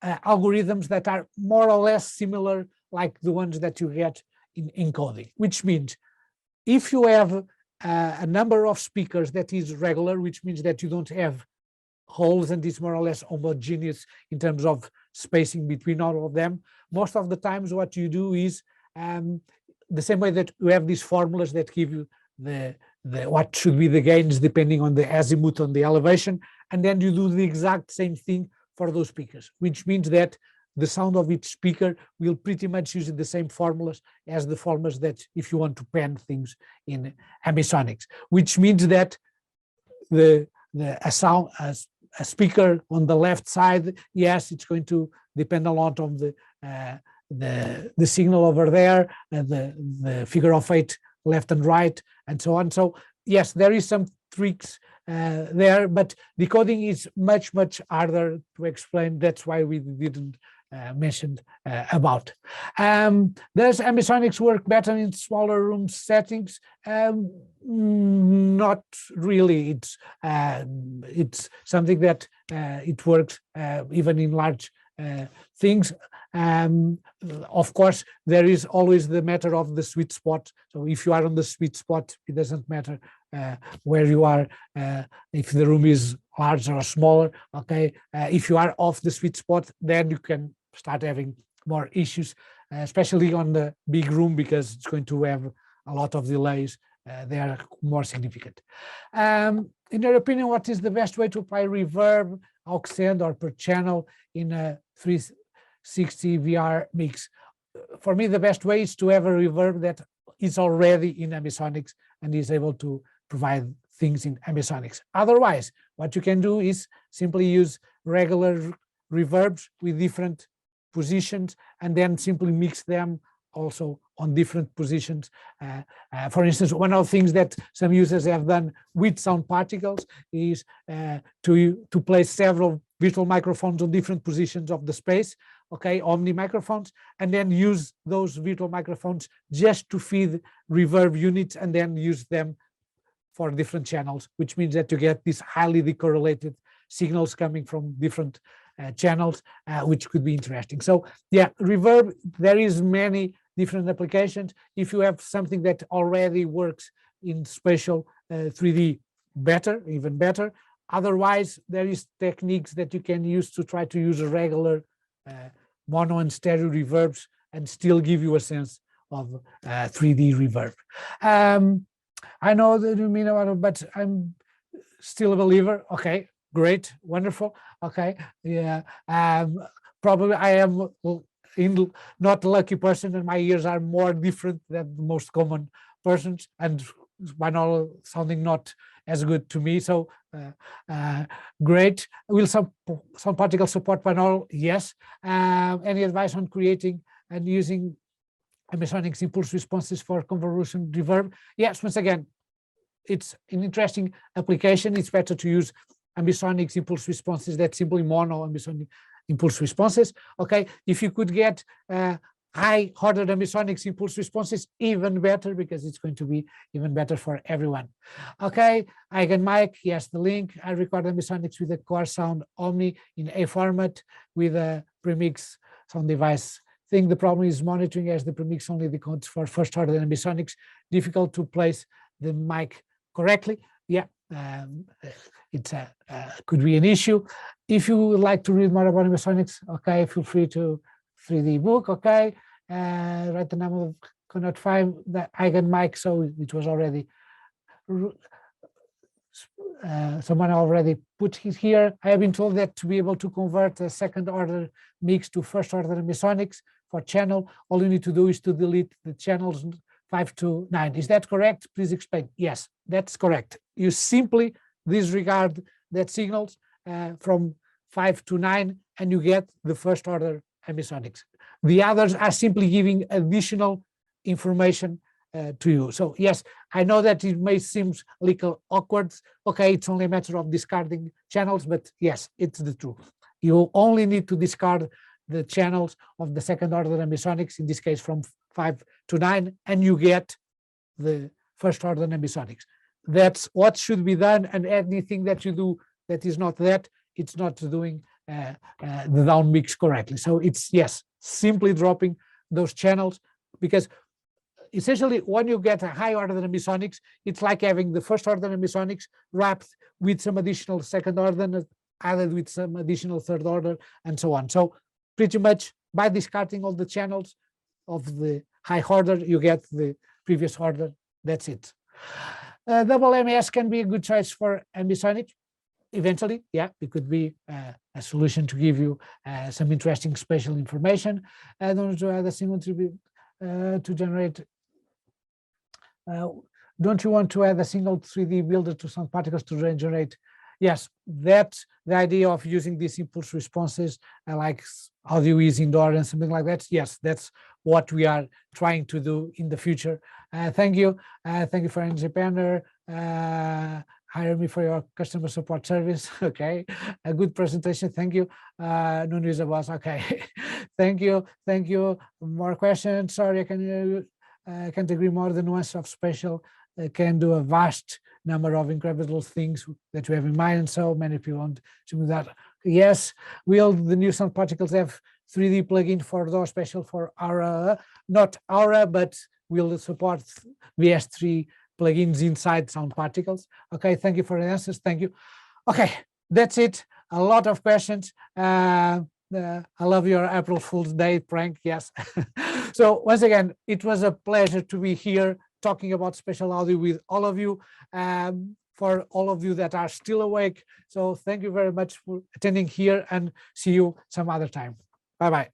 algorithms that are more or less similar like the ones that you get in encoding, which means if you have a number of speakers that is regular, which means that you don't have holes and it's more or less homogeneous in terms of spacing between all of them, most of the times what you do is the same way that you have these formulas that give you the what should be the gains depending on the azimuth on the elevation, and then you do the exact same thing for those speakers, which means that the sound of each speaker will pretty much use the same formulas as the formulas that if you want to pen things in ambisonics, which means that a speaker on the left side, yes, it's going to depend a lot on the signal over there, and the figure of 8 left and right, and so on. So yes, there is some tricks there, but decoding is much harder to explain. That's why we didn't mention about. Does Ambisonics work better in smaller room settings? Not really. It's something that it works even in large things. Of course, there is always the matter of the sweet spot. So if you are on the sweet spot, it doesn't matter where you are, if the room is larger or smaller. Okay, if you are off the sweet spot, then you can start having more issues, especially on the big room, because it's going to have a lot of delays. They are more significant. In your opinion, what is the best way to apply reverb, aux or per channel in a 360 VR mix? For me, the best way is to have a reverb that is already in Ambisonics and is able to provide things in Ambisonics. Otherwise, what you can do is simply use regular reverbs with different positions and then simply mix them also on different positions. For instance, one of the things that some users have done with sound particles is to place several virtual microphones on different positions of the space, okay, omni microphones, and then use those virtual microphones just to feed reverb units and then use them for different channels, which means that you get these highly decorrelated signals coming from different channels, which could be interesting. So yeah, reverb, there is many different applications. If you have something that already works in spatial 3D, better, even better. Otherwise, there is techniques that you can use to try to use a regular mono and stereo reverbs and still give you a sense of 3D reverb. I know that you mean about it, but I'm still a believer. Okay, great, wonderful. Okay, yeah. Probably I am not a lucky person, and my ears are more different than the most common persons, and binaural sounding not as good to me. So great. Will some particles support binaural? Yes. Any advice on creating and using Ambisonics impulse responses for convolution reverb? Yes, once again, it's an interesting application. It's better to use Ambisonics impulse responses that simply mono Ambisonic impulse responses. Okay, if you could get high ordered Ambisonics impulse responses, even better, because it's going to be even better for everyone. Okay, Eigen mic, yes, the link. I record Ambisonics with a core sound Omni in A format with a premix sound device thing. The problem is monitoring, as the premix only decodes for first order Ambisonics. Difficult to place the mic correctly. Yeah, it's could be an issue. If you would like to read more about Ambisonics, okay, feel free to 3D book. Okay, write the name of cannot find the Eigen mic, so it was already someone already put it here. I have been told that to be able to convert a second order mix to first order Ambisonics for channel, all you need to do is to delete the channels 5 to 9. Is that correct? Please explain. Yes, that's correct. You simply disregard that signals from 5 to 9 and you get the first order Ambisonics. The others are simply giving additional information to you. So yes, I know that it may seem a little awkward. Okay, it's only a matter of discarding channels, but yes, it's the truth. You only need to discard the channels of the second order Ambisonics, in this case from 5 to 9, and you get the first order Ambisonics. That's what should be done, and anything that you do that is not that, it's not doing the down mix correctly. So it's, yes, simply dropping those channels, because essentially when you get a high order Ambisonics, it's like having the first order Ambisonics wrapped with some additional second order, added with some additional third order, and so on. So pretty much by discarding all the channels of the high order, you get the previous order. That's it. Double MS can be a good choice for Ambisonic. Eventually, yeah, it could be a solution to give you some interesting spatial information. I don't want to add a single to generate. Don't you want to add a single 3D builder to sound particles to generate yes, that's the idea of using these impulse responses, like audio is indoor and something like that. Yes, that's what we are trying to do in the future. Thank you for Energy Banner. Hire me for your customer support service. Okay, a good presentation. Thank you. Nuno is a boss. Okay, thank you. More questions? Sorry, I can't agree more. The nuance of spatial can do a vast number of incredible things that we have in mind, and so many people want to do that. Yes, will the new sound particles have 3D plugin for DAW special for Aura? Not Aura, but will support VS3 plugins inside sound particles. Okay, thank you for the answers. Thank you. Okay, that's it. A lot of questions. I love your April Fool's Day prank. Yes. So once again, it was a pleasure to be here talking about spatial audio with all of you. For all of you that are still awake. So thank you very much for attending here, and see you some other time. Bye-bye.